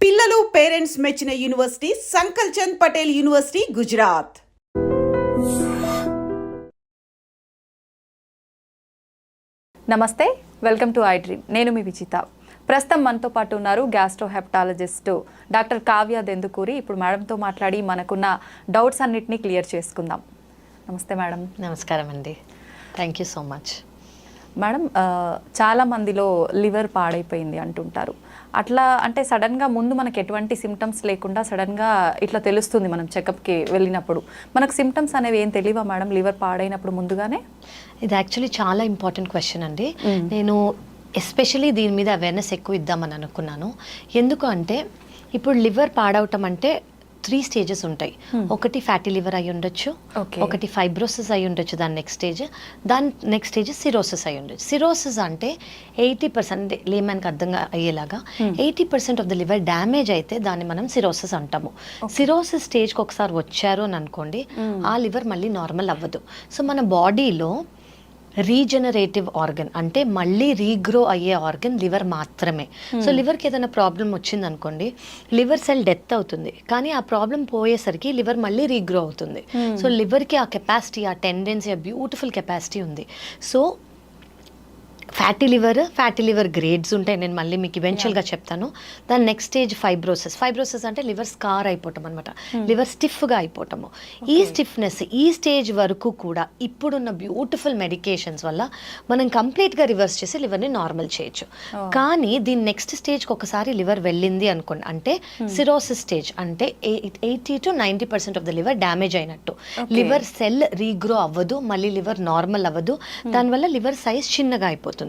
పిల్లలు పేరెంట్స్ మెచ్చిన university సంకల్ Chand Patel university Gujarat. నమస్తే, వెల్కమ్ టు ఐ డ్రీమ్. నేను మీ విజిత. ప్రస్తుతం మనతో పాటు ఉన్నారు gastro hepatologist doctor Kavya Dendukuri. ఇప్పుడు మేడంతో మాట్లాడి మనకున్న డౌట్స్ అన్నిటినీ క్లియర్ చేసుకుందాం. నమస్తే మేడం. నమస్కారం అండి, thank you so much. Madam, చాలా మందిలో లివర్ పాడైపోయింది అంటుంటారు. అట్లా అంటే సడన్గా ముందు మనకు ఎటువంటి సిమ్టమ్స్ లేకుండా సడన్గా ఇట్లా తెలుస్తుంది మనం చెకప్కి వెళ్ళినప్పుడు. మనకు సిమ్టమ్స్ అనేవి ఏం తెలియవా మేడం లివర్ పాడైనప్పుడు ముందుగానే? ఇది యాక్చువల్లీ చాలా ఇంపార్టెంట్ క్వశ్చన్ అండి. నేను ఎస్పెషలీ దీని మీద అవేర్నెస్ ఎక్కువ ఇద్దామని అనుకున్నాను. ఎందుకు అంటే ఇప్పుడు లివర్ పాడవటం అంటే 3 stages ఉంటాయి. ఒకటి ఫ్యాటీ లివర్ అయి ఉండొచ్చు, ఒకటి ఫైబ్రోసిస్ అయి ఉండొచ్చు, దాని నెక్స్ట్ స్టేజ్ సిరోసిస్ అయి ఉండొచ్చు. సిరోసిస్ అంటే 80% లేమన్కి అర్థంగా అయ్యేలాగా 80% ఆఫ్ ద లివర్ డ్యామేజ్ అయితే దాన్ని మనం సిరోసిస్ అంటాము. సిరోసిస్ స్టేజ్కి ఒకసారి వచ్చారు అని అనుకోండి, ఆ లివర్ మళ్ళీ నార్మల్ అవ్వదు. సో మన బాడీలో రీజనరేటివ్ ఆర్గన్ అంటే మళ్ళీ రీగ్రో అయ్యే ఆర్గన్ లివర్ మాత్రమే. సో లివర్కి ఏదైనా ప్రాబ్లం వచ్చింది అనుకోండి, లివర్ సెల్ డెత్ అవుతుంది, కానీ ఆ ప్రాబ్లం పోయేసరికి లివర్ మళ్ళీ రీగ్రో అవుతుంది. సో లివర్కి ఆ కెపాసిటీ, ఆ టెండెన్సీ, ఆ బ్యూటిఫుల్ కెపాసిటీ ఉంది. సో ఫ్యాటీ లివర్ గ్రేడ్స్ ఉంటాయి, నేను మళ్ళీ మీకు ఈవెన్చువల్గా చెప్తాను. దాని నెక్స్ట్ స్టేజ్ ఫైబ్రోసిస్ అంటే లివర్ స్కార్ అయిపోవటం అనమాట, లివర్ స్టిఫ్గా అయిపోవటము. ఈ స్టిఫ్నెస్ ఈ స్టేజ్ వరకు కూడా ఇప్పుడున్న బ్యూటిఫుల్ మెడికేషన్స్ వల్ల మనం కంప్లీట్గా రివర్స్ చేసి లివర్ని నార్మల్ చేయొచ్చు. కానీ దీని నెక్స్ట్ స్టేజ్కి ఒకసారి లివర్ వెళ్ళింది అనుకోండి, అంటే సిరోసిస్ స్టేజ్ అంటే 80 to 90% of the liver damage అయినట్టు. లివర్ సెల్ రీగ్రో అవ్వదు, మళ్ళీ లివర్ నార్మల్ అవ్వదు, దానివల్ల లివర్ సైజ్ చిన్నగా అయిపోతుంది.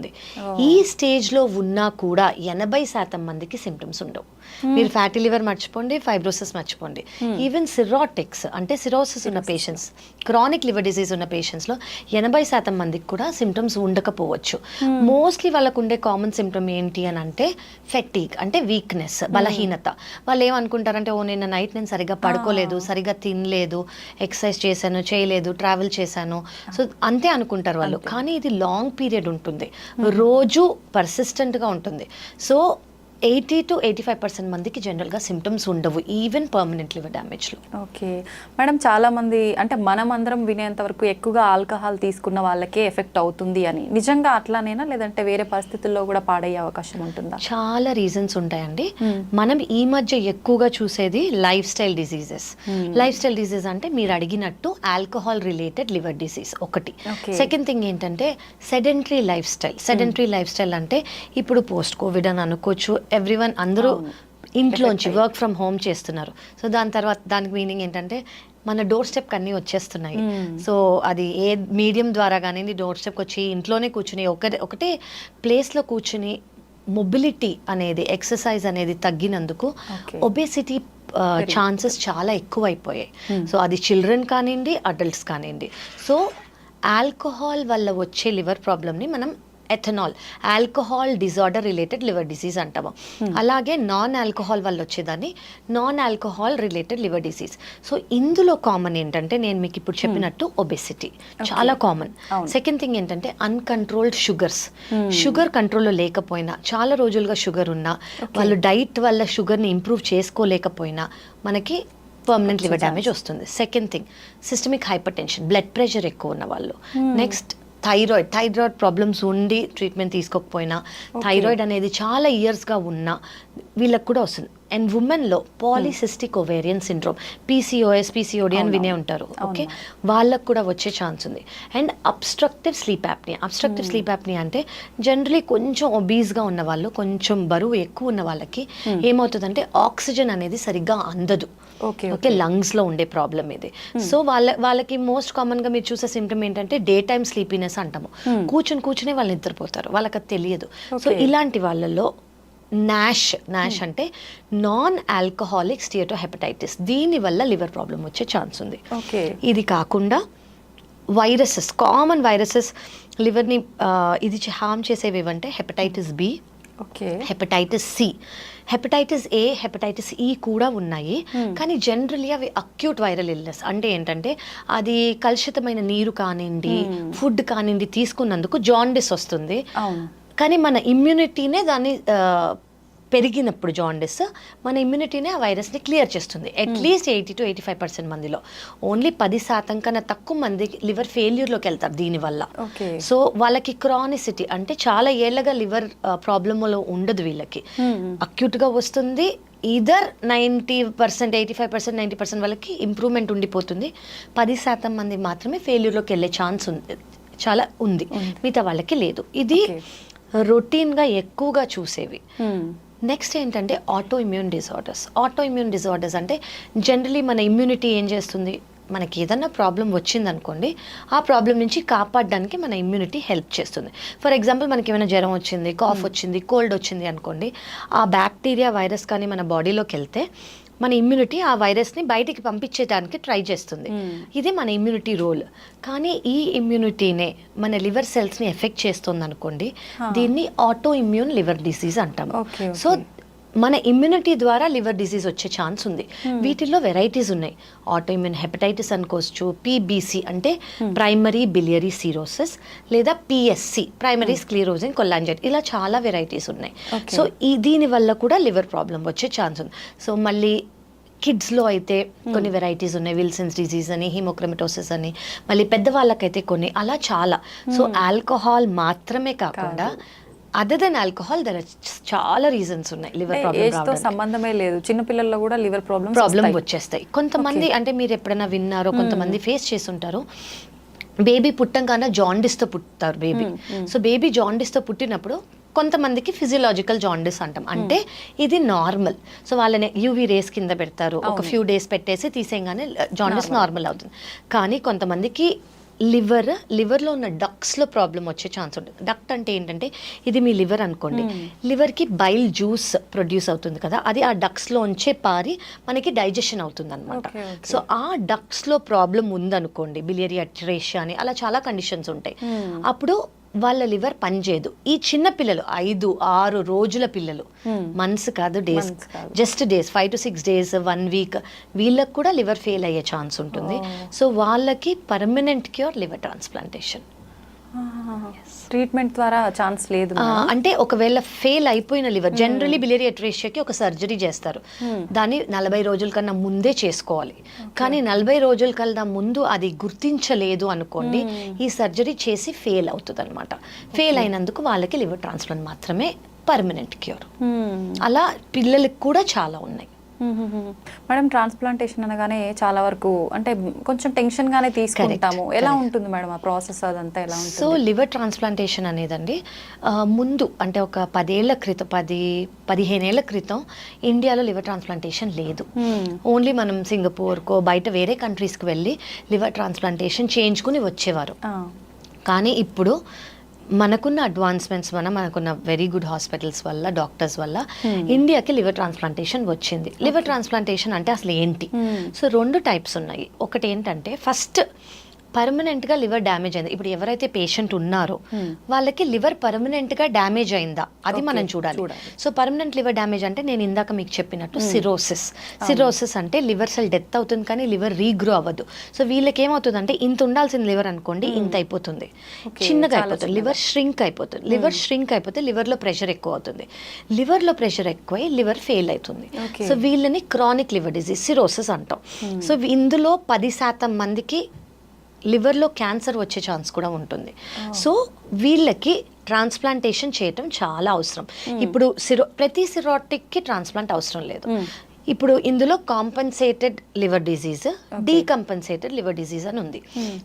ఈ స్టేజ్ లో ఉన్నా కూడా 80% మందికి సిమ్టమ్స్ ఉండవు. మీరు ఫ్యాటీ లివర్ మర్చిపోండి, ఫైబ్రోసిస్ మర్చిపోండి, ఈవెన్ సిరోటిక్స్ అంటే సిరోసిస్ ఉన్న పేషెంట్స్, క్రానిక్ లివర్ డిసీజ్ ఉన్న పేషెంట్స్ లో 80% మందికి కూడా సిమ్టమ్స్ ఉండకపోవచ్చు. మోస్ట్లీ వాళ్ళకు ఉండే కామన్ సిమ్టమ్ ఏంటి అని అంటే ఫెటీగ్ అంటే వీక్నెస్, బలహీనత. వాళ్ళు ఏమనుకుంటారంటే, ఓ నిన్న నైట్ నేను సరిగా పడుకోలేదు, సరిగా తినలేదు, ఎక్సర్సైజ్ చేశాను చేయలేదు, ట్రావెల్ చేశాను, సో అంతే అనుకుంటారు వాళ్ళు. కానీ ఇది లాంగ్ పీరియడ్ ఉంటుంది, రోజు పర్సిస్టెంట్గా ఉంటుంది. సో 80 to 85% మందికి జనరల్గా సిమ్టమ్స్ ఉండవు, ఈవెన్ పర్మనెంట్ లివర్ డ్యామేజ్లో. ఓకే మేడం, చాలామంది అంటే మనం అందరం వినేంత వరకు ఎక్కువగా ఆల్కహాల్ తీసుకున్న వాళ్ళకే ఎఫెక్ట్ అవుతుంది అని, నిజంగా అట్లానేనా లేదంటే వేరే పరిస్థితుల్లో కూడా పాడయ్యే అవకాశం ఉంటుందా? చాలా రీజన్స్ ఉంటాయండి. మనం ఈ మధ్య ఎక్కువగా చూసేది life style diseases. Life style disease అంటే మీరు అడిగినట్టు ఆల్కహాల్ రిలేటెడ్ లివర్ డిసీజ్ ఒకటి. సెకండ్ థింగ్ ఏంటంటే సెడెంటరీ లైఫ్ స్టైల్ అంటే ఇప్పుడు పోస్ట్ కోవిడ్ అని అనుకోవచ్చు, ఎవ్రీవన్ అందరూ ఇంట్లోంచి వర్క్ ఫ్రమ్ హోమ్ చేస్తున్నారు. సో దానికి మీనింగ్ ఏంటంటే మన డోర్ స్టెప్కి అన్నీ వచ్చేస్తున్నాయి. సో అది ఏ మీడియం ద్వారా కానీ డోర్ స్టెప్కి వచ్చి ఇంట్లోనే కూర్చుని ఒకటే ప్లేస్లో కూర్చుని మొబిలిటీ అనేది, ఎక్సర్సైజ్ అనేది తగ్గినందుకు ఒబేసిటీ ఛాన్సెస్ చాలా ఎక్కువ అయిపోయాయి. సో అది చిల్డ్రన్ కానివ్వండి, అడల్ట్స్ కానివ్వండి. సో ఆల్కహాల్ వల్ల వచ్చే లివర్ ప్రాబ్లమ్ని మనం ethanol alcohol disorder related liver disease అంటాము. అలాగే నాన్ ఆల్కహాల్ వల్ల వచ్చేదాన్ని non alcohol related liver disease. So ఇందులో కామన్ ఏంటంటే నేను మీకు ఇప్పుడు చెప్పినట్టు ఒబెసిటీ చాలా కామన్. సెకండ్ థింగ్ ఏంటంటే అన్కంట్రోల్డ్ షుగర్ కంట్రోల్లో లేకపోయినా, చాలా రోజులుగా షుగర్ ఉన్నా, వాళ్ళు డైట్ వల్ల షుగర్ని ఇంప్రూవ్ చేసుకోలేకపోయినా మనకి పర్మనెంట్ లివర్ డ్యామేజ్ వస్తుంది. Second thing systemic hypertension, blood pressure ఎక్కువ ఉన్న వాళ్ళు. నెక్స్ట్ థైరాయిడ్ ప్రాబ్లమ్స్ ఉండి ట్రీట్మెంట్ తీసుకోకపోయినా, థైరాయిడ్ అనేది చాలా ఇయర్స్గా ఉన్నా వీళ్ళకి కూడా వస్తుంది. అండ్ ఉమెన్లో పాలిసిస్టిక్ ఓవేరియన్ సిండ్రోమ్, పీసీఓడి అని వినే ఉంటారు. ఓకే, వాళ్ళకు కూడా వచ్చే ఛాన్స్ ఉంది. అండ్ అబ్స్ట్రక్టివ్ స్లీప్ యాప్నియా అంటే జనరలీ కొంచెం ఒబీస్గా ఉన్న వాళ్ళు, కొంచెం బరువు ఎక్కువ ఉన్న వాళ్ళకి ఏమవుతుందంటే ఆక్సిజన్ అనేది సరిగ్గా అందదు. ఓకే, లంగ్స్లో ఉండే ప్రాబ్లం ఇది. సో వాళ్ళకి మోస్ట్ కామన్గా మీరు చూసే సిమ్టమ్ ఏంటంటే డే టైమ్ స్లీపీనెస్ అంటాము. కూర్చునే వాళ్ళు నిద్రపోతారు, వాళ్ళకి అది తెలియదు. సో ఇలాంటి వాళ్ళలో నాష్ అంటే నాన్ ఆల్కహాలిక్ స్టియటోహెపటైటిస్, దీనివల్ల లివర్ ప్రాబ్లం వచ్చే ఛాన్స్ ఉంది. ఇది కాకుండా కామన్ వైరసెస్ లివర్ని ఇది హార్మ్ చేసేవి ఏవంటే hepatitis B, hepatitis C, hepatitis A, hepatitis E కూడా ఉన్నాయి. కానీ జనరల్లీ అవి అక్యూట్ వైరల్ ఇల్నెస్. అంటే ఏంటంటే అది కలుషితమైన నీరు కానివ్వండి, ఫుడ్ కానివ్వండి తీసుకున్నందుకు జాండిస్ వస్తుంది. కానీ మన ఇమ్యూనిటీనే దాన్ని పెరిగినప్పుడు జాండిస్ మన ఇమ్యూనిటీనే ఆ వైరస్ని క్లియర్ చేస్తుంది. అట్లీస్ట్ 80 to 85% మందిలో. ఓన్లీ 10% కన్నా తక్కువ మంది లివర్ ఫెయిల్యూర్లోకి వెళ్తారు దీనివల్ల. సో వాళ్ళకి క్రానిసిటీ అంటే చాలా ఏళ్ళగా లివర్ ప్రాబ్లంలో ఉండదు వీళ్ళకి, అక్యూట్గా వస్తుంది. ఈదర్ 90%, 85%, 90% వాళ్ళకి ఇంప్రూవ్మెంట్ ఉండిపోతుంది. 10% మంది మాత్రమే ఫెయిల్యూర్లోకి వెళ్ళే ఛాన్స్ ఉంది, చాలా ఉంది, మిగతా వాళ్ళకి లేదు. ఇది రొటీన్గా ఎక్కువగా చూసేవి. నెక్స్ట్ ఏంటంటే auto immune disorders. Auto immune disorders అంటే జనరలీ మన ఇమ్యూనిటీ ఏం చేస్తుంది, మనకి ఏదన్నా ప్రాబ్లం వచ్చిందనుకోండి, ఆ ప్రాబ్లం నుంచి కాపాడడానికి మన ఇమ్యూనిటీ హెల్ప్ చేస్తుంది. ఫర్ ఎగ్జాంపుల్ మనకి ఏమైనా జ్వరం వచ్చింది, కాఫ్ వచ్చింది, కోల్డ్ వచ్చింది అనుకోండి, ఆ బ్యాక్టీరియా వైరస్ కానీ మన బాడీలోకి వెళ్తే మన ఇమ్యూనిటీ ఆ వైరస్ని బయటికి పంపించేదానికి ట్రై చేస్తుంది. ఇది మన ఇమ్యూనిటీ రోల్. కానీ ఈ ఇమ్యూనిటీనే మన లివర్ సెల్స్ని ఎఫెక్ట్ చేస్తుంది అనుకోండి, దీన్ని ఆటో ఇమ్యూన్ లివర్ డిసీజ్ అంటాము. సో మన ఇమ్యూనిటీ ద్వారా లివర్ డిసీజ్ వచ్చే ఛాన్స్ ఉంది. వీటిల్లో వెరైటీస్ ఉన్నాయి. ఆటో ఇమ్యూన్ హెపటైటిస్ అనుకోవచ్చు, పిబిసి అంటే ప్రైమరీ బిలియరీ సిరోసిస్, లేదా పిఎస్సి ప్రైమరీ స్క్లీరోజింగ్ కొలాంజైటిస్, ఇలా చాలా వెరైటీస్ ఉన్నాయి. సో దీని వల్ల కూడా లివర్ ప్రాబ్లం వచ్చే ఛాన్స్ ఉంది. సో మళ్ళీ కిడ్స్లో అయితే కొన్ని వెరైటీస్ ఉన్నాయి, విల్సన్స్ డిజీజ్ అని, హిమోక్రమటోసిస్ అని, మళ్ళీ పెద్దవాళ్ళకైతే కొన్ని, అలా చాలా. సో ఆల్కహాల్ మాత్రమే కాకుండా అదర్ దెన్ ఆల్కహాల్ దర్ చాలా రీజన్స్ ఉన్నాయి లివర్ ప్రాబ్లమ్. సంబంధమే లేదు, చిన్న పిల్లల్లో కూడా లివర్ ప్రాబ్లం వచ్చేస్తాయి. కొంతమంది అంటే మీరు ఎప్పుడైనా విన్నారో, కొంతమంది ఫేస్ చేసి ఉంటారు, బేబీ పుట్టంగానే జాండిస్తో పుట్టారు బేబీ. సో బేబీ జాండిస్తో పుట్టినప్పుడు కొంతమందికి ఫిజియలాజికల్ జాండిస్ అంటాం, అంటే ఇది నార్మల్. సో వాళ్ళని యూవీ రేస్ కింద పెడతారు, ఒక ఫ్యూ డేస్ పెట్టేసి తీసేయగానే జాండిస్ నార్మల్ అవుతుంది. కానీ కొంతమందికి లివర్లో ఉన్న డక్స్లో ప్రాబ్లం వచ్చే ఛాన్స్ ఉంటుంది. డక్ట్ అంటే ఏంటంటే ఇది మీ లివర్ అనుకోండి, లివర్కి బైల్ జ్యూస్ ప్రొడ్యూస్ అవుతుంది కదా, అది ఆ డక్స్లోంచే పారి మనకి డైజెషన్ అవుతుంది అనమాట. సో ఆ డక్స్లో ప్రాబ్లం ఉందనుకోండి, బిలియరీ అట్రేషియా అని, అలా చాలా కండిషన్స్ ఉంటాయి. అప్పుడు వాళ్ళ లివర్ పనిచేయదు. ఈ చిన్న పిల్లలు 5-6 రోజుల పిల్లలు, మంత్స్ కాదు, days, just days, 5 to 6 days, 1 week, వీళ్ళకి కూడా లివర్ ఫెయిల్ అయ్యే ఛాన్స్ ఉంటుంది. సో వాళ్ళకి permanent cure liver transplantation. Treatment ద్వారా ఛాన్స్ లేదు అంటే ఒకవేళ ఫెయిల్ అయిపోయిన లివర్, జనరలీ బిలియరీ అట్రేషియాకి ఒక సర్జరీ చేస్తారు, దాన్ని 40 రోజుల కన్నా ముందే చేసుకోవాలి. కానీ 40 రోజుల కన్నా ముందు అది గుర్తించలేదు అనుకోండి, ఈ సర్జరీ చేసి ఫెయిల్ అవుతుంది అనమాట. ఫెయిల్ అయినందుకు వాళ్ళకి లివర్ ట్రాన్స్ప్లాంట్ మాత్రమే పర్మనెంట్ క్యూర్. అలా పిల్లలకి కూడా చాలా ఉన్నాయి. మేడం, ట్రాన్స్ప్లాంటేషన్ అనగానే చాలా వరకు అంటే కొంచెం టెన్షన్ గానే తీసుకుంటాము. ఎలా ఉంటుంది మేడం ఆ ప్రాసెస్, అదంతా ఎలా ఉంటుంది? సో లివర్ ట్రాన్స్ప్లాంటేషన్ అనేదండి ముందు అంటే ఒక 10 ఏళ్ల క్రితం, 15 ఏళ్ల క్రితం ఇండియాలో లివర్ ట్రాన్స్ప్లాంటేషన్ లేదు. ఓన్లీ మనం సింగపూర్కో బయట వేరే కంట్రీస్కి వెళ్ళి లివర్ ట్రాన్స్ప్లాంటేషన్ చేయించుకుని వచ్చేవారు. కానీ ఇప్పుడు మనకున్న అడ్వాన్స్మెంట్స్ వల్ల, మనకున్న వెరీ గుడ్ హాస్పిటల్స్ వల్ల, డాక్టర్స్ వల్ల ఇండియాకి లివర్ ట్రాన్స్ప్లాంటేషన్ వచ్చింది. లివర్ ట్రాన్స్ప్లాంటేషన్ అంటే అసలు ఏంటి? సో 2 టైప్స్ ఉన్నాయి. ఒకటి ఏంటంటే ఫస్ట్ పర్మనెంట్గా లివర్ డ్యామేజ్ అయింది. ఇప్పుడు ఎవరైతే పేషెంట్ ఉన్నారో వాళ్ళకి లివర్ పర్మనెంట్గా డ్యామేజ్ అయిందా, అది మనం చూడాలి. సో పర్మనెంట్ లివర్ డ్యామేజ్ అంటే నేను ఇందాక మీకు చెప్పినట్టు సిరోసిస్ అంటే లివర్ సెల్ డెత్ అవుతుంది కానీ లివర్ రీగ్రో అవ్వదు. సో వీళ్ళకి ఏమవుతుంది అంటే ఇంత ఉండాల్సిన లివర్ అనుకోండి ఇంత అయిపోతుంది, చిన్నగా అయిపోతుంది, లివర్ ష్రింక్ అయిపోతుంది. లివర్ ష్రింక్ అయిపోతే లివర్లో ప్రెషర్ ఎక్కువ అవుతుంది, లివర్లో ప్రెషర్ ఎక్కువై లివర్ ఫెయిల్ అవుతుంది. సో వీళ్ళని క్రానిక్ లివర్ డిజీజ్ సిరోసిస్ అంటాం. సో ఇందులో 10% మందికి లివర్లో క్యాన్సర్ వచ్చే ఛాన్స్ కూడా ఉంటుంది. సో వీళ్ళకి ట్రాన్స్ప్లాంటేషన్ చేయటం చాలా అవసరం. ఇప్పుడు ప్రతి సిరోటిక్కి ట్రాన్స్ప్లాంట్ అవసరం లేదు. ఇప్పుడు ఇందులో compensated liver disease, decompensated liver disease అని ఉంది.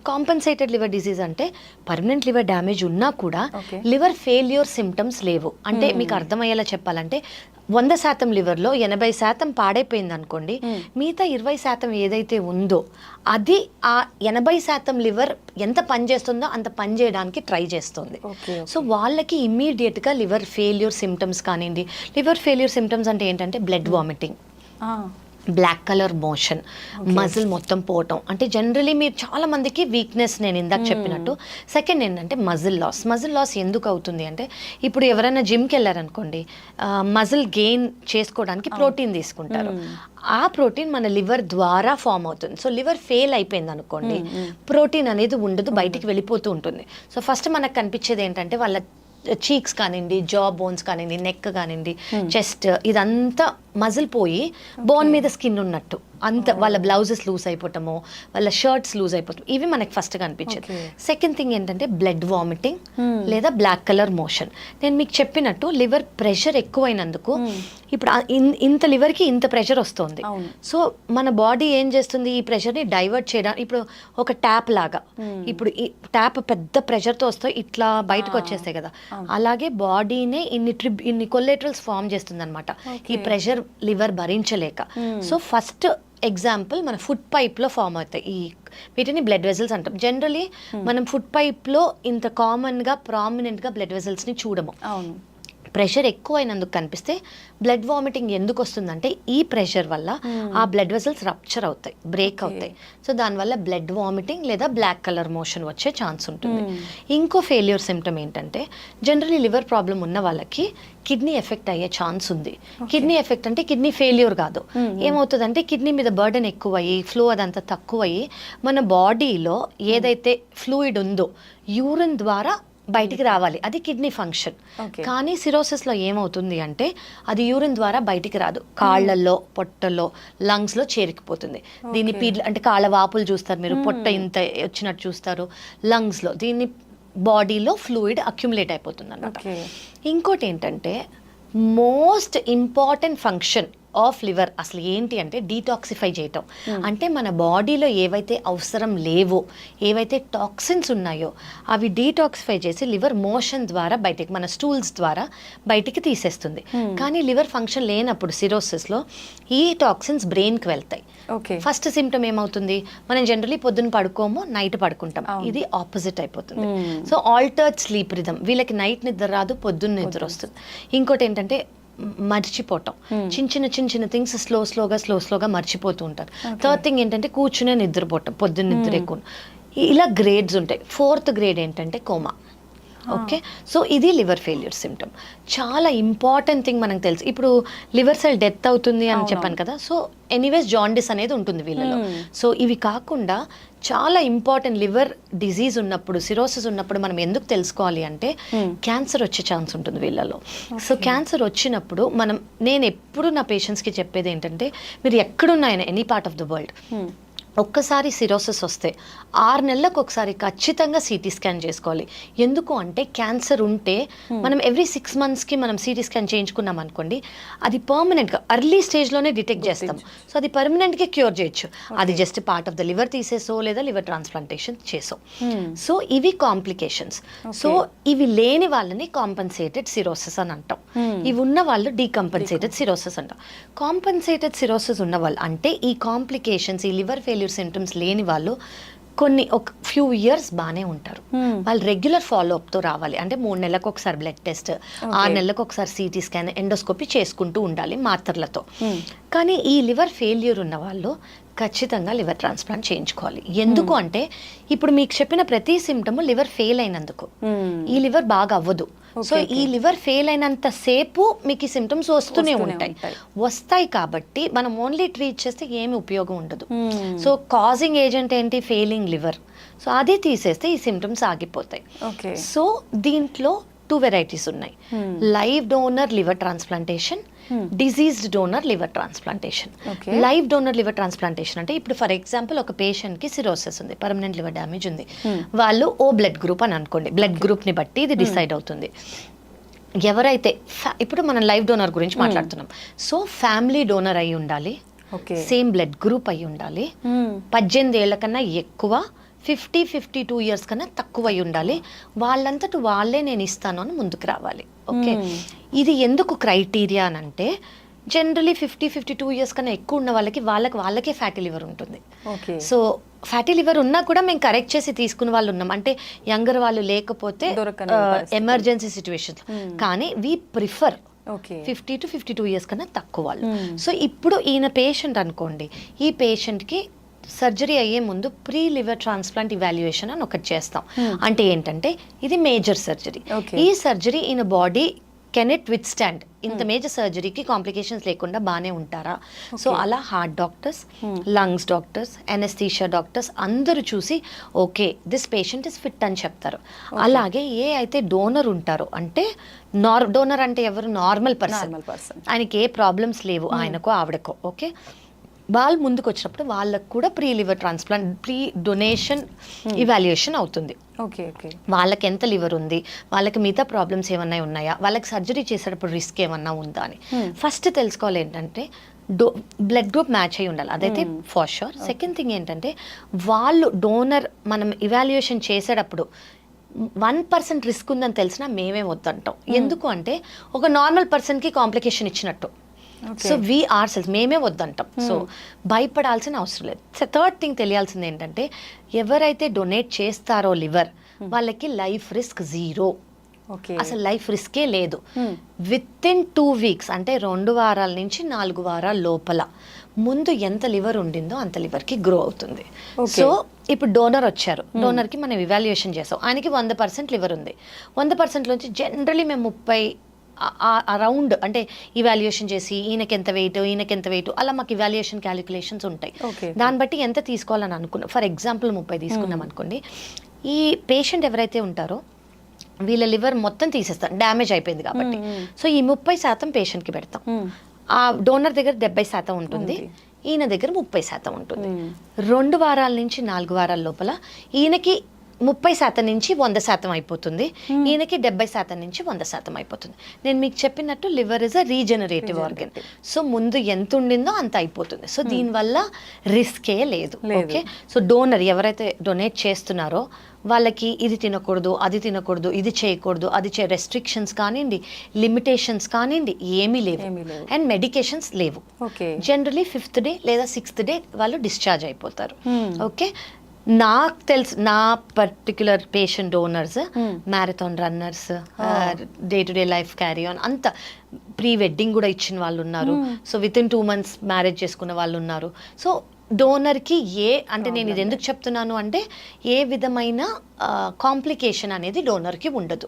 కాంపన్సేటెడ్ లివర్ డిజీజ్ అంటే పర్మనెంట్ లివర్ డ్యామేజ్ ఉన్నా కూడా లివర్ ఫెయిల్యూర్ సిమ్టమ్స్ లేవు. అంటే మీకు అర్థమయ్యేలా చెప్పాలంటే 100% లివర్లో 80% పాడైపోయింది అనుకోండి, మిగతా 20% ఏదైతే ఉందో అది ఆ 80% లివర్ ఎంత పని చేస్తుందో అంత పని చేయడానికి ట్రై చేస్తుంది. సో వాళ్ళకి ఇమ్మీడియట్గా లివర్ ఫెయిల్యూర్ సిమ్టమ్స్ కానివ్వండి. లివర్ ఫెయిల్యూర్ సిమ్టమ్స్ అంటే ఏంటంటే blood vomiting, black colour motion, muscle మొత్తం పోవటం, అంటే జనరలీ మీరు చాలా మందికి వీక్నెస్ నేను ఇందాక చెప్పినట్టు. సెకండ్ ఏంటంటే మజిల్ లాస్ ఎందుకు అవుతుంది అంటే ఇప్పుడు ఎవరైనా జిమ్కి వెళ్ళారనుకోండి, మజిల్ గెయిన్ చేసుకోవడానికి ప్రోటీన్ తీసుకుంటారు. ఆ ప్రోటీన్ మన లివర్ ద్వారా ఫామ్ అవుతుంది. సో లివర్ ఫెయిల్ అయిపోయింది అనుకోండి, ప్రోటీన్ అనేది ఉండదు, బయటికి వెళ్ళిపోతూ ఉంటుంది. సో ఫస్ట్ మనకు కనిపించేది ఏంటంటే వాళ్ళ చీక్స్ కానివ్వండి, జా బోన్స్ కానివ్వండి, నెక్ కానివ్వండి, చెస్ట్, ఇదంతా మజిల్ పోయి బోన్ మీద స్కిన్ ఉన్నట్టు అంత వాళ్ళ బ్లౌజెస్ లూజ్ అయిపోవటము, వాళ్ళ షర్ట్స్ లూజ్ అయిపోవటం, ఇవి మనకి ఫస్ట్ కనిపించేది. సెకండ్ థింగ్ ఏంటంటే బ్లడ్ వామిటింగ్ లేదా బ్లాక్ కలర్ మోషన్. నేను మీకు చెప్పినట్టు లివర్ ప్రెషర్ ఎక్కువైనందుకు ఇప్పుడు ఇంత లివర్కి ఇంత ప్రెషర్ వస్తుంది. సో మన బాడీ ఏం చేస్తుంది, ఈ ప్రెషర్ని డైవర్ట్ చేయడానికి ఇప్పుడు ఒక ట్యాప్ లాగా, ఇప్పుడు ఈ ట్యాప్ పెద్ద ప్రెషర్తో వస్తే ఇట్లా బయటకు వచ్చేస్తాయి కదా, అలాగే బాడీనే ఇన్ని కొల్లెటరల్స్ ఫామ్ చేస్తుంది అనమాట ఈ ప్రెషర్ లివర్ భరించలేక. సో ఫస్ట్ ఎగ్జాంపుల్ మన ఫుడ్ పైప్లో ఫామ్ అవుతాయి వీటిని బ్లడ్ వెజల్స్ అంటాం. జనరలీ మనం ఫుడ్ పైప్లో ఇంత కామన్గా ప్రామినెంట్గా బ్లడ్ వెజల్స్ని చూడము. ప్రెషర్ ఎక్కువైనందుకు కనిపిస్తే బ్లడ్ వామిటింగ్ ఎందుకు వస్తుందంటే ఈ ప్రెషర్ వల్ల ఆ బ్లడ్ వెజల్స్ రప్చర్ అవుతాయి, బ్రేక్ అవుతాయి. సో దానివల్ల బ్లడ్ వామిటింగ్ లేదా బ్లాక్ కలర్ మోషన్ వచ్చే ఛాన్స్ ఉంటుంది. ఇంకో ఫెయిల్యూర్ సిమ్టమ్ ఏంటంటే జనరలీ లివర్ ప్రాబ్లం ఉన్న వాళ్ళకి కిడ్నీ ఎఫెక్ట్ అయ్యే ఛాన్స్ ఉంది. కిడ్నీ ఎఫెక్ట్ అంటే కిడ్నీ ఫెయిల్యూర్ కాదు, ఏమవుతుందంటే కిడ్నీ మీద బర్డెన్ ఎక్కువయ్యి ఫ్లో అదంతా తక్కువయ్యి మన బాడీలో ఏదైతే ఫ్లూయిడ్ ఉందో యూరిన్ ద్వారా బయటికి రావాలి, అది కిడ్నీ ఫంక్షన్. కానీ సిరోసిస్లో ఏమవుతుంది అంటే అది యూరిన్ ద్వారా బయటికి రాదు, కాళ్ళల్లో, పొట్టల్లో, లంగ్స్లో చేరుకుపోతుంది. దీన్ని అంటే కాళ్ళ వాపులు చూస్తారు మీరు, పొట్ట ఇంత వచ్చినట్టు చూస్తారు లంగ్స్లో, దీన్ని బాడీలో ఫ్లూయిడ్ అక్యుములేట్ అయిపోతుంది అన్నమాట. ఇంకోటి ఏంటంటే most important function of liver అసలు ఏంటి అంటే డీటాక్సిఫై చేయటం. అంటే మన బాడీలో ఏవైతే అవసరం లేవో, ఏవైతే టాక్సిన్స్ ఉన్నాయో అవి డీటాక్సిఫై చేసి లివర్ మోషన్ ద్వారా బయటికి, మన స్టూల్స్ ద్వారా బయటికి తీసేస్తుంది. కానీ లివర్ ఫంక్షన్ లేనప్పుడు సిరోసిస్లో ఈ టాక్సిన్స్ బ్రెయిన్కి వెళ్తాయి. ఫస్ట్ సిమ్టమ్ ఏమవుతుంది, మనం జనరలీ పొద్దున్న పడుకోము, నైట్ పడుకుంటాం, ఇది ఆపోజిట్ అయిపోతుంది. సో ఆల్టర్డ్ స్లీప్ రిథమ్, వీళ్ళకి నైట్ నిద్ర రాదు, పొద్దున్న నిద్ర వస్తుంది. ఇంకోటి ఏంటంటే మర్చిపోవటం, చిన్న చిన్న థింగ్స్ స్లోగా మర్చిపోతూ ఉంటారు. థర్డ్ థింగ్ ఏంటంటే కూర్చునే నిద్రపోవటం, పొద్దున్న నిద్ర ఎక్కువ. ఇలా గ్రేడ్స్ ఉంటాయి. ఫోర్త్ గ్రేడ్ ఏంటంటే కోమా. ఓకే, సో ఇది లివర్ ఫెయిల్యూర్ సిమ్టమ్. చాలా ఇంపార్టెంట్ థింగ్ మనకు తెలుసు, ఇప్పుడు లివర్ సెల్ డెత్ అవుతుంది అని చెప్పాను కదా, సో ఎనీవేస్ జాండిస్ అనేది ఉంటుంది వీళ్ళలో. సో ఇవి కాకుండా చాలా ఇంపార్టెంట్ లివర్ డిజీజ్ ఉన్నప్పుడు, సిరోసిస్ ఉన్నప్పుడు మనం ఎందుకు తెలుసుకోవాలి అంటే క్యాన్సర్ వచ్చే ఛాన్స్ ఉంటుంది వీళ్ళలో. సో క్యాన్సర్ వచ్చినప్పుడు నేను ఎప్పుడు నా పేషెంట్స్కి చెప్పేది ఏంటంటే మీరు ఎక్కడున్నాయన any part of the world ఒక్కసారి సిరోసిస్ వస్తే 6 నెలలకు ఒకసారి ఖచ్చితంగా సిటీ స్కాన్ చేసుకోవాలి. ఎందుకు అంటే క్యాన్సర్ ఉంటే మనం ఎవ్రీ 6 మంత్స్కి మనం సిటీ స్కాన్ చేయించుకున్నాం అనుకోండి, అది పర్మనెంట్గా అర్లీ స్టేజ్లోనే డిటెక్ట్ చేస్తాం. సో అది పర్మనెంట్గా క్యూర్ చేయొచ్చు. అది just part of the liver తీసేసో లేదా లివర్ ట్రాన్స్ప్లాంటేషన్ చేసో. సో ఇవి కాంప్లికేషన్స్. సో ఇవి లేని వాళ్ళని కాంపన్సేటెడ్ సిరోసిస్ అని అంటాం, ఇవి ఉన్న వాళ్ళు డీకంపన్సేటెడ్ సిరోసిస్ అంటాం. కాంపన్సేటెడ్ సిరోసిస్ ఉన్న వాళ్ళు అంటే ఈ కాంప్లికేషన్స్, ఈ లివర్ ఫెయిల్యూర్ సిమ్టమ్స్ లేని వాళ్ళు ఒక ఫ్యూ ఇయర్స్ బాగానే ఉంటారు. వాళ్ళు రెగ్యులర్ ఫాలోఅప్తో రావాలి. అంటే 3 నెలలకు ఒకసారి బ్లడ్ టెస్ట్, 6 నెలలకు ఒకసారి సిటీ స్కాన్, ఎండోస్కోపీ చేసుకుంటూ ఉండాలి మాత్రలతో. కానీ ఈ లివర్ ఫెయిల్యూర్ ఉన్న వాళ్ళు ఖచ్చితంగా లివర్ ట్రాన్స్ప్లాంట్ చేయించుకోవాలి. ఎందుకు అంటే ఇప్పుడు మీకు చెప్పిన ప్రతి సిమ్టమ్ లివర్ ఫెయిల్ అయినందుకు, ఈ లివర్ బాగా అవ్వదు. సో ఈ లివర్ ఫెయిల్ అయినంత సేపు మీకు ఈ సిమ్టమ్స్ వస్తూనే వస్తాయి కాబట్టి మనం ఓన్లీ ట్రీట్ చేస్తే ఏమి ఉపయోగం ఉండదు. సో కాజింగ్ ఏజెంట్ ఏంటి, ఫెయిలింగ్ లివర్. సో అది తీసేస్తే ఈ సిమ్టమ్స్ ఆగిపోతాయి. సో దీంట్లో 2 వెరైటీస్ ఉన్నాయి, live donor liver transplantation, diseased donor liver transplantation. Live donor liver transplantation అంటే ఇప్పుడు ఫర్ ఎగ్జాంపుల్ ఒక పేషెంట్ కి సిరోసిస్ ఉంది, పర్మనెంట్ లివర్ డ్యామేజ్ ఉంది, వాళ్ళు ఓ బ్లడ్ గ్రూప్ అని అనుకోండి, బ్లడ్ గ్రూప్ ని బట్టి ఇది డిసైడ్ అవుతుంది. ఎవరైతే ఇప్పుడు మనం లైవ్ డోనర్ గురించి మాట్లాడుతున్నాం, సో ఫ్యామిలీ డోనర్ అయి ఉండాలి, సేమ్ బ్లడ్ గ్రూప్ అయి ఉండాలి, 18 ఏళ్ల కన్నా ఎక్కువ, 52 ఇయర్స్ కన్నా తక్కువ అయి ఉండాలి, వాళ్ళంతట వాళ్ళే నేను ఇస్తాను అని ముందుకు రావాలి. ఓకే, ఇది ఎందుకు క్రైటీరియా అని అంటే జనరలీ 52 ఇయర్స్ కన్నా ఎక్కువ ఉన్న వాళ్ళకే ఫ్యాటీ లివర్ ఉంటుంది. సో ఫ్యాటీ లివర్ ఉన్నా కూడా మేము కరెక్ట్ చేసి తీసుకున్న వాళ్ళు ఉన్నాం, అంటే యంగర్ వాళ్ళు లేకపోతే ఎమర్జెన్సీ సిచ్యువేషన్. కానీ వీ ప్రిఫర్ 50 to 52 ఇయర్స్ కన్నా తక్కువ వాళ్ళు. సో ఇప్పుడు ఈయన పేషెంట్ అనుకోండి, ఈ పేషెంట్కి సర్జరీ అయ్యే ముందు ప్రీ లివర్ ట్రాన్స్ప్లాంట్ ఇవాల్యుయేషన్ అని ఒకటి చేస్తాం. అంటే ఏంటంటే ఇది మేజర్ సర్జరీ. ఈ సర్జరీ ఈయన body can it with stand ఇంత మేజర్ సర్జరీకి కాంప్లికేషన్స్ లేకుండా బాగానే ఉంటారా? సో అలా heart doctors, lungs doctors, anaesthesia doctors అందరూ చూసి okay this patient is fit అని చెప్తారు. అలాగే ఏ అయితే డోనర్ ఉంటారో, అంటే డోనర్ అంటే ఎవరు? నార్మల్ పర్సన్, ఆయనకి ఏ ప్రాబ్లమ్స్ లేవు, ఆయనకో ఆవిడకో, ఓకే, వాళ్ళు ముందుకు వచ్చినప్పుడు వాళ్ళకు కూడా pre liver transplant, pre donation evaluation అవుతుంది. ఓకే ఓకే, వాళ్ళకి ఎంత లివర్ ఉంది, వాళ్ళకి మిగతా ప్రాబ్లమ్స్ ఏమన్నా ఉన్నాయా, వాళ్ళకి సర్జరీ చేసేటప్పుడు రిస్క్ ఏమన్నా ఉందా అని ఫస్ట్ తెలుసుకోవాలి. ఏంటంటే బ్లడ్ గ్రూప్ మ్యాచ్ అయి ఉండాలి, అదైతే ఫర్ షూర్. సెకండ్ థింగ్ ఏంటంటే వాళ్ళు డోనర్ మనం ఇవాల్యుయేషన్ చేసేటప్పుడు 1% రిస్క్ ఉందని తెలిసినా మేమే వద్దంటాం. ఎందుకు అంటే ఒక నార్మల్ పర్సన్కి కాంప్లికేషన్ ఇచ్చినట్టు. సో వీ ఆర్ సెల్స్ మేమే వద్దంటాం. సో భయపడాల్సిన అవసరం లేదు. థర్డ్ థింగ్ తెలియాల్సింది ఏంటంటే ఎవరైతే డొనేట్ చేస్తారో లివర్, వాళ్ళకి లైఫ్ రిస్క్ 0. అసలు లైఫ్ రిస్కే లేదు. విత్ ఇన్ 2 weeks, అంటే 2 వారాల నుంచి 4 వారాల లోపల ముందు ఎంత లివర్ ఉండిందో అంత లివర్కి గ్రో అవుతుంది. సో ఇప్పుడు డోనర్ వచ్చారు, డోనర్కి మనం ఇవాల్యుయేషన్ చేసాం, ఆయనకి 100% లివర్ ఉంది. 100% నుంచి జనరలీ మేము 30 అరౌండ్, అంటే ఇవాల్యుయేషన్ చేసి ఈయనకి ఎంత వెయిట్ అలా మాకు ఇవాల్యుయేషన్ క్యాలిక్యులేషన్స్ ఉంటాయి. దాన్ని బట్టి ఎంత తీసుకోవాలని అనుకున్నాం. ఫర్ ఎగ్జాంపుల్ 30 తీసుకున్నాం అనుకోండి, ఈ పేషెంట్ ఎవరైతే ఉంటారో వీళ్ళ లివర్ మొత్తం తీసేస్తాం, డ్యామేజ్ అయిపోయింది కాబట్టి. సో ఈ 30% పేషెంట్కి పెడతాం. ఆ డోనర్ దగ్గర 70% ఉంటుంది, ఈయన దగ్గర 30% ఉంటుంది. 2 వారాల నుంచి 4 వారాల లోపల ఈయనకి 30% నుంచి 100% అయిపోతుంది, ఈయనకి 70% నుంచి 100% అయిపోతుంది. నేను మీకు చెప్పినట్టు liver is a regenerative organ. So ముందు ఎంత ఉండిందో అంత అయిపోతుంది. సో దీనివల్ల రిస్కే లేదు. ఓకే, సో డోనర్ ఎవరైతే డొనేట్ చేస్తున్నారో వాళ్ళకి ఇది తినకూడదు, అది తినకూడదు, ఇది చేయకూడదు, అది రెస్ట్రిక్షన్స్ కానివ్వండి, లిమిటేషన్స్ కానివ్వండి, ఏమీ లేవు. అండ్ మెడికేషన్స్ లేవు. జనరలీ 5th డే లేదా 6th డే వాళ్ళు డిశ్చార్జ్ అయిపోతారు. ఓకే, నాకు తెలుసు నా particular patient donors marathon runners, day to day life carry on, అంత ప్రీ వెడ్డింగ్ కూడా ఇచ్చిన వాళ్ళు ఉన్నారు. So with in 2 months marriage చేసుకున్న వాళ్ళు ఉన్నారు. సో డోనర్కి అంటే నేను ఇది ఎందుకు చెప్తున్నాను అంటే ఏ విధమైన కాంప్లికేషన్ అనేది డోనర్కి ఉండదు.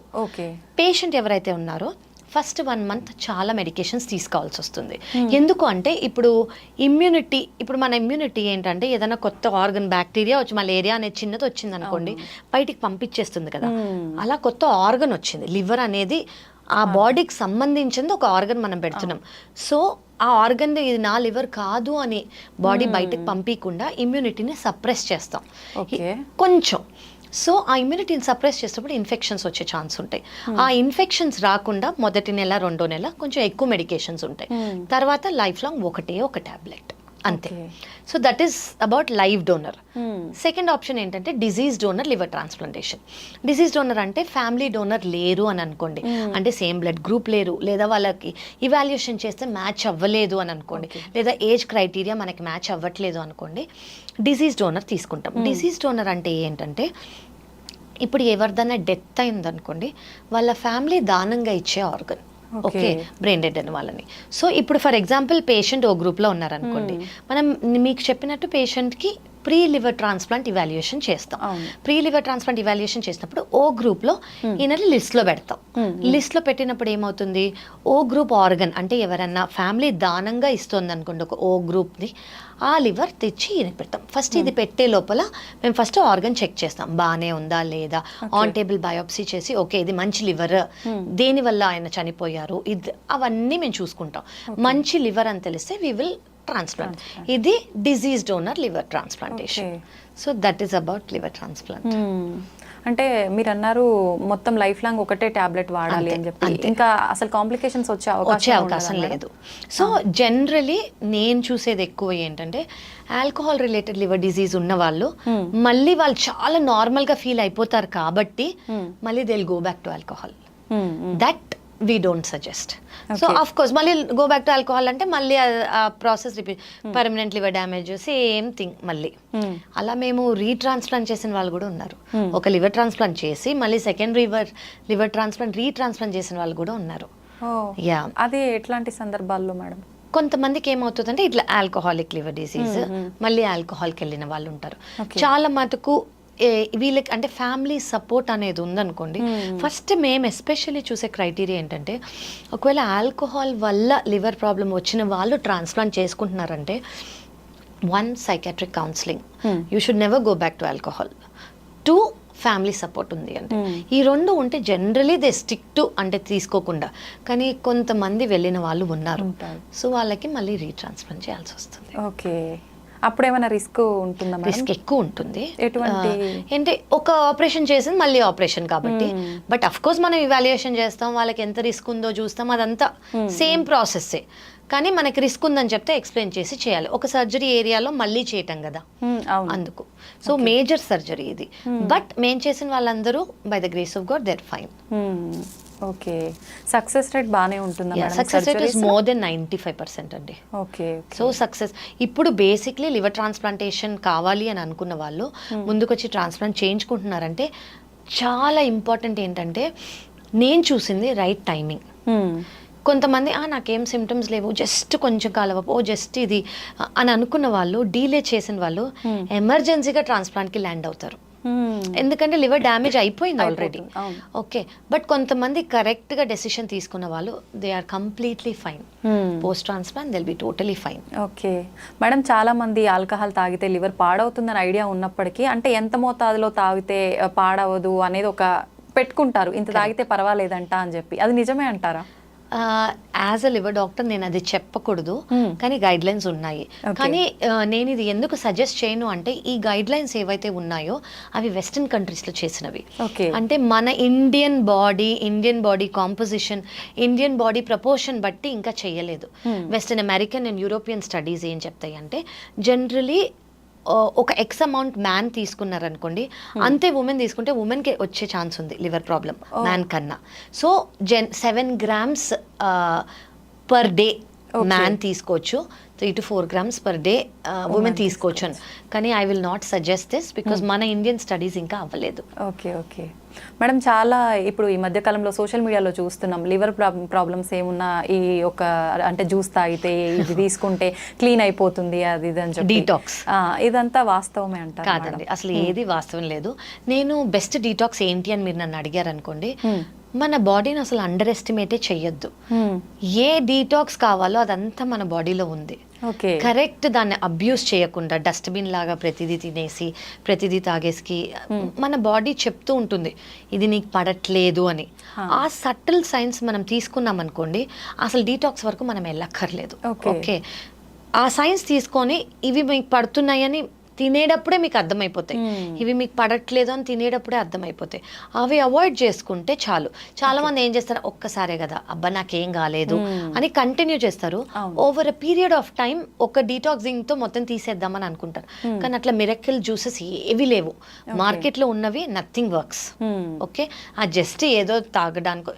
పేషెంట్ ఎవరైతే ఉన్నారో ఫస్ట్ 1 month చాలా మెడికేషన్స్ తీసుకోవాల్సి వస్తుంది. ఎందుకు అంటే ఇప్పుడు మన ఇమ్యూనిటీ ఏంటంటే ఏదైనా కొత్త ఆర్గన్, బ్యాక్టీరియా వచ్చి, మలేరియా అనేది చిన్నది వచ్చింది అనుకోండి బయటికి పంపించేస్తుంది కదా, అలా కొత్త ఆర్గన్ వచ్చింది. లివర్ అనేది ఆ బాడీకి సంబంధించింది ఒక ఆర్గన్ మనం పెడుతున్నాం. సో ఆ ఆర్గన్ ఇది నా లివర్ కాదు అని బాడీ బయటకు పంపించకుండా ఇమ్యూనిటీని సప్రెస్ చేస్తాం కొంచెం. సో ఆ ఇమ్యూనిటీని సప్రెస్ చేసేటప్పుడు ఇన్ఫెక్షన్స్ వచ్చే ఛాన్స్ ఉంటాయి. ఆ ఇన్ఫెక్షన్స్ రాకుండా మొదటి నెల 2వ నెల కొంచెం ఎక్కువ మెడికేషన్స్ ఉంటాయి, తర్వాత లైఫ్ లాంగ్ ఒక టాబ్లెట్ అంతే. So that is about live donor. Second option ఏంటంటే deceased donor liver transplantation. Deceased donor అంటే ఫ్యామిలీ డోనర్ లేరు అని అనుకోండి, అంటే సేమ్ బ్లడ్ గ్రూప్ లేరు, లేదా వాళ్ళకి ఇవాల్యుయేషన్ చేస్తే మ్యాచ్ అవ్వలేదు అని అనుకోండి, లేదా ఏజ్ క్రైటీరియా మనకి మ్యాచ్ అవ్వట్లేదు అనుకోండి, డిజీజ్ డోనర్ తీసుకుంటాం. డిజీజ్ డోనర్ అంటే ఏంటంటే ఇప్పుడు ఎవరిదైనా డెత్ అయిందనుకోండి వాళ్ళ ఫ్యామిలీ దానంగా ఇచ్చే ఆర్గన్. ఓకే, బ్రెయిన్ డెడ్ అని వాళ్ళని. సో ఇప్పుడు ఫర్ ఎగ్జాంపుల్ పేషెంట్ ఓ గ్రూప్లో ఉన్నారనుకోండి, మనం మీకు చెప్పినట్టు పేషెంట్కి ప్రీ లివర్ ట్రాన్స్ప్లాంట్ ఇవాల్యుయేషన్ చేస్తాం. ప్రీ లివర్ ట్రాన్స్ప్లాంట్ ఇవాల్యుయేషన్ చేసినప్పుడు ఓ గ్రూప్లో ఈయనని లిస్ట్లో పెడతాం. లిస్ట్లో పెట్టినప్పుడు ఏమవుతుంది, ఓ గ్రూప్ ఆర్గన్ అంటే ఎవరన్నా ఫ్యామిలీ దానంగా ఇస్తుంది అనుకోండి ఒక ఓ గ్రూప్ని, ఆ లివర్ తెచ్చి ఈయనకి పెడతాం. ఫస్ట్ ఇది పెట్టే లోపల మేము ఫస్ట్ ఆర్గన్ చెక్ చేస్తాం, బాగానే ఉందా లేదా, ఆన్ టేబుల్ బయోప్సీ చేసి ఓకే ఇది మంచి లివర్, దేనివల్ల ఆయన చనిపోయారు, ఇది అవన్నీ మేము చూసుకుంటాం. మంచి లివర్ అని తెలిస్తే వీ విల్ ట్రాన్స్ప్లాంట్. ఇది disease donor liver transplantation. So that is about liver transplant. అంటే మీరు అన్నారు మొత్తం లైఫ్ లాంగ్ ఒకటే టాబ్లెట్ వాడాలి అని చెప్పి, ఇంకా అసలు కాంప్లికేషన్స్ వచ్చే అవకాశం లేదు. సో జనరలీ నేను చూసేది ఎక్కువ ఏంటంటే ఆల్కహాల్ రిలేటెడ్ లివర్ డిజీజ్ ఉన్న వాళ్ళు మళ్ళీ వాళ్ళు చాలా నార్మల్ గా ఫీల్ అయిపోతారు కాబట్టి మళ్ళీ they will go back to alcohol. That we don't suggest. So of course మళ్ళీ go back to alcohol అంటే మళ్ళీ ఆ process repeat, permanent liver damage, same thing మళ్ళీ. అలా మేము రీట్రాన్స్ప్లాంట్ చేసిన వాళ్ళు కూడా ఉన్నారు. ఒక లివర్ ట్రాన్స్ప్లాంట్ చేసి మళ్ళీ సెకండ్ లివర్ ట్రాన్స్ప్లాంట్ రీట్రాన్స్ప్లాంట్ చేసిన వాళ్ళు కూడా ఉన్నారు. యా, అది ఎట్లాంటి సందర్భాల్లో మేడం? కొంతమందికి ఏమవుతుందంటే ఇట్లా ఆల్కహాలిక్ లివర్ డిసీజ్ మళ్ళీ ఆల్కహాల్కి వెళ్ళిన వాళ్ళు ఉంటారు. చాలా మటుకు వీళ్ళకి అంటే ఫ్యామిలీ సపోర్ట్ అనేది ఉందనుకోండి, ఫస్ట్ మేము ఎస్పెషల్లీ చూసే క్రైటీరియా ఏంటంటే, ఒకవేళ ఆల్కహాల్ వల్ల లివర్ ప్రాబ్లం వచ్చిన వాళ్ళు ట్రాన్స్ప్లాంట్ చేసుకుంటున్నారంటే, 1 psychiatric counselling, you should never go back to alcohol. 2 family support ఉంది అంటే. ఈ 2 ఉంటే జనరలీ దే స్టిక్ టు అంటే తీసుకోకుండా, కానీ కొంతమంది వెళ్ళిన వాళ్ళు ఉన్నారు, సో వాళ్ళకి మళ్ళీ రీట్రాన్స్ప్లాంట్ చేయాల్సి వస్తుంది. ఓకే, అప్పుడు ఏమైనా రిస్క్ ఉంటుందా? రిస్క్ ఎక్కువ ఉంటుంది. ఎటువంటి? అంటే ఒక ఆపరేషన్ చేసింది మళ్ళీ ఆపరేషన్ కాబట్టి, బట్ అఫ్ కోర్స్ మనం ఇవాల్యుయేషన్ చేస్తాం, వాళ్ళకి ఎంత రిస్క్ ఉందో చూస్తాం, అదంతా సేమ్ ప్రాసెస్సే. కానీ మనకి రిస్క్ ఉందని చెప్తే ఎక్స్ప్లెయిన్ చేసి చేయాలి. ఒక సర్జరీ ఏరియాలో మళ్ళీ చేయటం కదా, అందుకు. సో మేజర్ సర్జరీ ఇది. బట్ మేము చేసిన వాళ్ళందరూ by the grace of God they are fine. Okay, success rate బాగానే ఉంటుందా? Success rate is more than 95% అండి. ఓకే, సో సక్సెస్ ఇప్పుడు బేసిక్లీ లివర్ ట్రాన్స్ప్లాంటేషన్ కావాలి అని అనుకున్న వాళ్ళు ముందుకొచ్చి ట్రాన్స్ప్లాంట్ చేయించుకుంటున్నారంటే, చాలా ఇంపార్టెంట్ ఏంటంటే నేను చూసింది రైట్ టైమింగ్. కొంతమంది నాకేం సిమ్టమ్స్ లేవు, జస్ట్ కొంచెం కాలవపో, జస్ట్ ఇది అని అనుకున్న వాళ్ళు, డీలే చేసిన వాళ్ళు ఎమర్జెన్సీగా ట్రాన్స్ప్లాంట్కి ల్యాండ్ అవుతారు. ఎందుకంటే లివర్ డ్యామేజ్ అయిపోయింది ఆల్రెడీ. ఓకే, బట్ కొంతమంది కరెక్ట్గా డెసిషన్ తీసుకున్న వాళ్ళు they are completely fine. Post transplant they will be totally fine. Okay madam, చాలా మంది ఆల్కహాల్ తాగితే లివర్ పాడవుతుందని ఐడియా ఉన్నప్పటికీ, అంటే ఎంత మోతాదులో తాగితే పాడవదు అనేది ఒక పెట్టుకుంటారు, ఇంత తాగితే పర్వాలేదంట అని చెప్పి, అది నిజమే అంటారా? యాజ్ అ లివర్ డాక్టర్ నేను అది చెప్పకూడదు, కానీ గైడ్ లైన్స్ ఉన్నాయి. కానీ నేను ఇది ఎందుకు సజెస్ట్ చేయను అంటే, ఈ గైడ్ లైన్స్ ఏవైతే ఉన్నాయో అవి వెస్టర్న్ కంట్రీస్లో చేసినవి. అంటే మన Indian body composition, Indian body proportion బట్టి ఇంకా చేయలేదు. Western American and European studies ఏం చెప్తాయి అంటే, జనరలీ ఒక ఎక్స్ అమౌంట్ మ్యాన్ తీసుకున్నారనుకోండి, అంతే ఉమెన్ తీసుకుంటే ఉమెన్కి వచ్చే ఛాన్స్ ఉంది లివర్ ప్రాబ్లం మ్యాన్ కన్నా. So 7 grams per day man తీసుకోవచ్చు, 3 to 4 grams per day women తీసుకోవచ్చు అని. కానీ I will not suggest this because మన ఇండియన్ స్టడీస్ ఇంకా అవ్వలేదు. ఓకే ఓకే మేడం, చాలా ఇప్పుడు ఈ మధ్య కాలంలో సోషల్ మీడియాలో చూస్తున్నాం, లివర్ ప్రాబ్లమ్స్ ఏమున్నా ఈ ఒక అంటే జ్యూస్ తాగితే ఇది తీసుకుంటే క్లీన్ అయిపోతుంది అది ఇది అని చెప్పి, డీటాక్స్, ఇదంతా వాస్తవమే అంటారు? కాదండి, అసలు ఏది వాస్తవం లేదు. నేను బెస్ట్ డీటాక్స్ ఏంటి అని మీరు నన్ను అడిగారు అనుకోండి, మన బాడీని అసలు అండర్ ఎస్టిమేటే చెయ్యొద్దు. ఏ డీటాక్స్ కావాలో అదంతా మన బాడీలో ఉంది. కరెక్ట్ దాన్ని అబ్యూస్ చేయకుండా డస్ట్బిన్ లాగా ప్రతిదీ తినేసి ప్రతిదీ తాగేసి మన బాడీ చెప్తూ ఉంటుంది ఇది నీకు పడట్లేదు అని. ఆ సటిల్ సైన్స్ మనం తీసుకున్నాం అనుకోండి, అసలు డీటాక్స్ వరకు మనం వెళ్ళక్కర్లేదు. ఓకే, ఆ సైన్స్ తీసుకొని ఇవి మీకు పడుతున్నాయని తినేటప్పుడే మీకు అర్థమైపోతాయి, ఇవి మీకు పడట్లేదు అని తినేటప్పుడే అర్థమైపోతాయి. అవి అవాయిడ్ చేసుకుంటే చాలు. చాలా మంది ఏం చేస్తారు, ఒక్కసారే కదా అబ్బా నాకేం కాలేదు అని కంటిన్యూ చేస్తారు. Over a period of time ఒక డీటాక్సింగ్ తో మొత్తం తీసేద్దామని అనుకుంటారు. కానీ అట్లా మిరకిల్ జ్యూసెస్ ఏవి లేవు మార్కెట్లో ఉన్నవి, నథింగ్ వర్క్స్. ఓకే, ఆ జస్ట్ ఏదో తాగడానికి,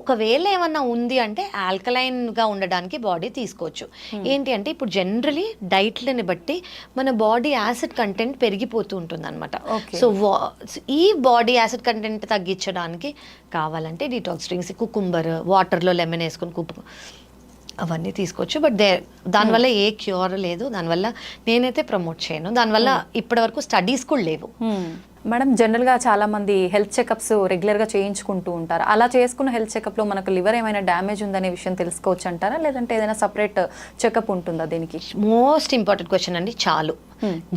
ఒకవేళ ఏమన్నా ఉంది అంటే ఆల్కలైన్ గా ఉండడానికి బాడీ తీసుకోవచ్చు. ఏంటి అంటే ఇప్పుడు జనరలీ డైట్లని బట్టి మన బాడీ యాసిడ్ కంటెంట్ పెరిగిపోతూ ఉంటుంది అనమాట. సో ఈ బాడీ యాసిడ్ కంటెంట్ తగ్గించడానికి కావాలంటే డీటాక్స్ డ్రింక్స్, కుకుంబర్, వాటర్లో లెమన్ వేసుకొని అవన్నీ తీసుకోవచ్చు. బట్ దానివల్ల ఏ క్యూర్ లేదు, దానివల్ల నేనైతే ప్రమోట్ చేయను, దానివల్ల ఇప్పటి వరకు స్టడీస్ కూడా లేవు. మేడం, జనరల్గా చాలా మంది హెల్త్ చెకప్స్ రెగ్యులర్గా చేయించుకుంటూ ఉంటారు. అలా చేసుకున్న హెల్త్ చెకప్లో మనకు లివర్ ఏమైనా డ్యామేజ్ ఉందనే విషయం తెలుసుకోవచ్చు అంటారా, లేదంటే ఏదైనా సపరేట్ చెకప్ ఉంటుందా దీనికి? మోస్ట్ ఇంపార్టెంట్ క్వశ్చన్ అండి. చాలు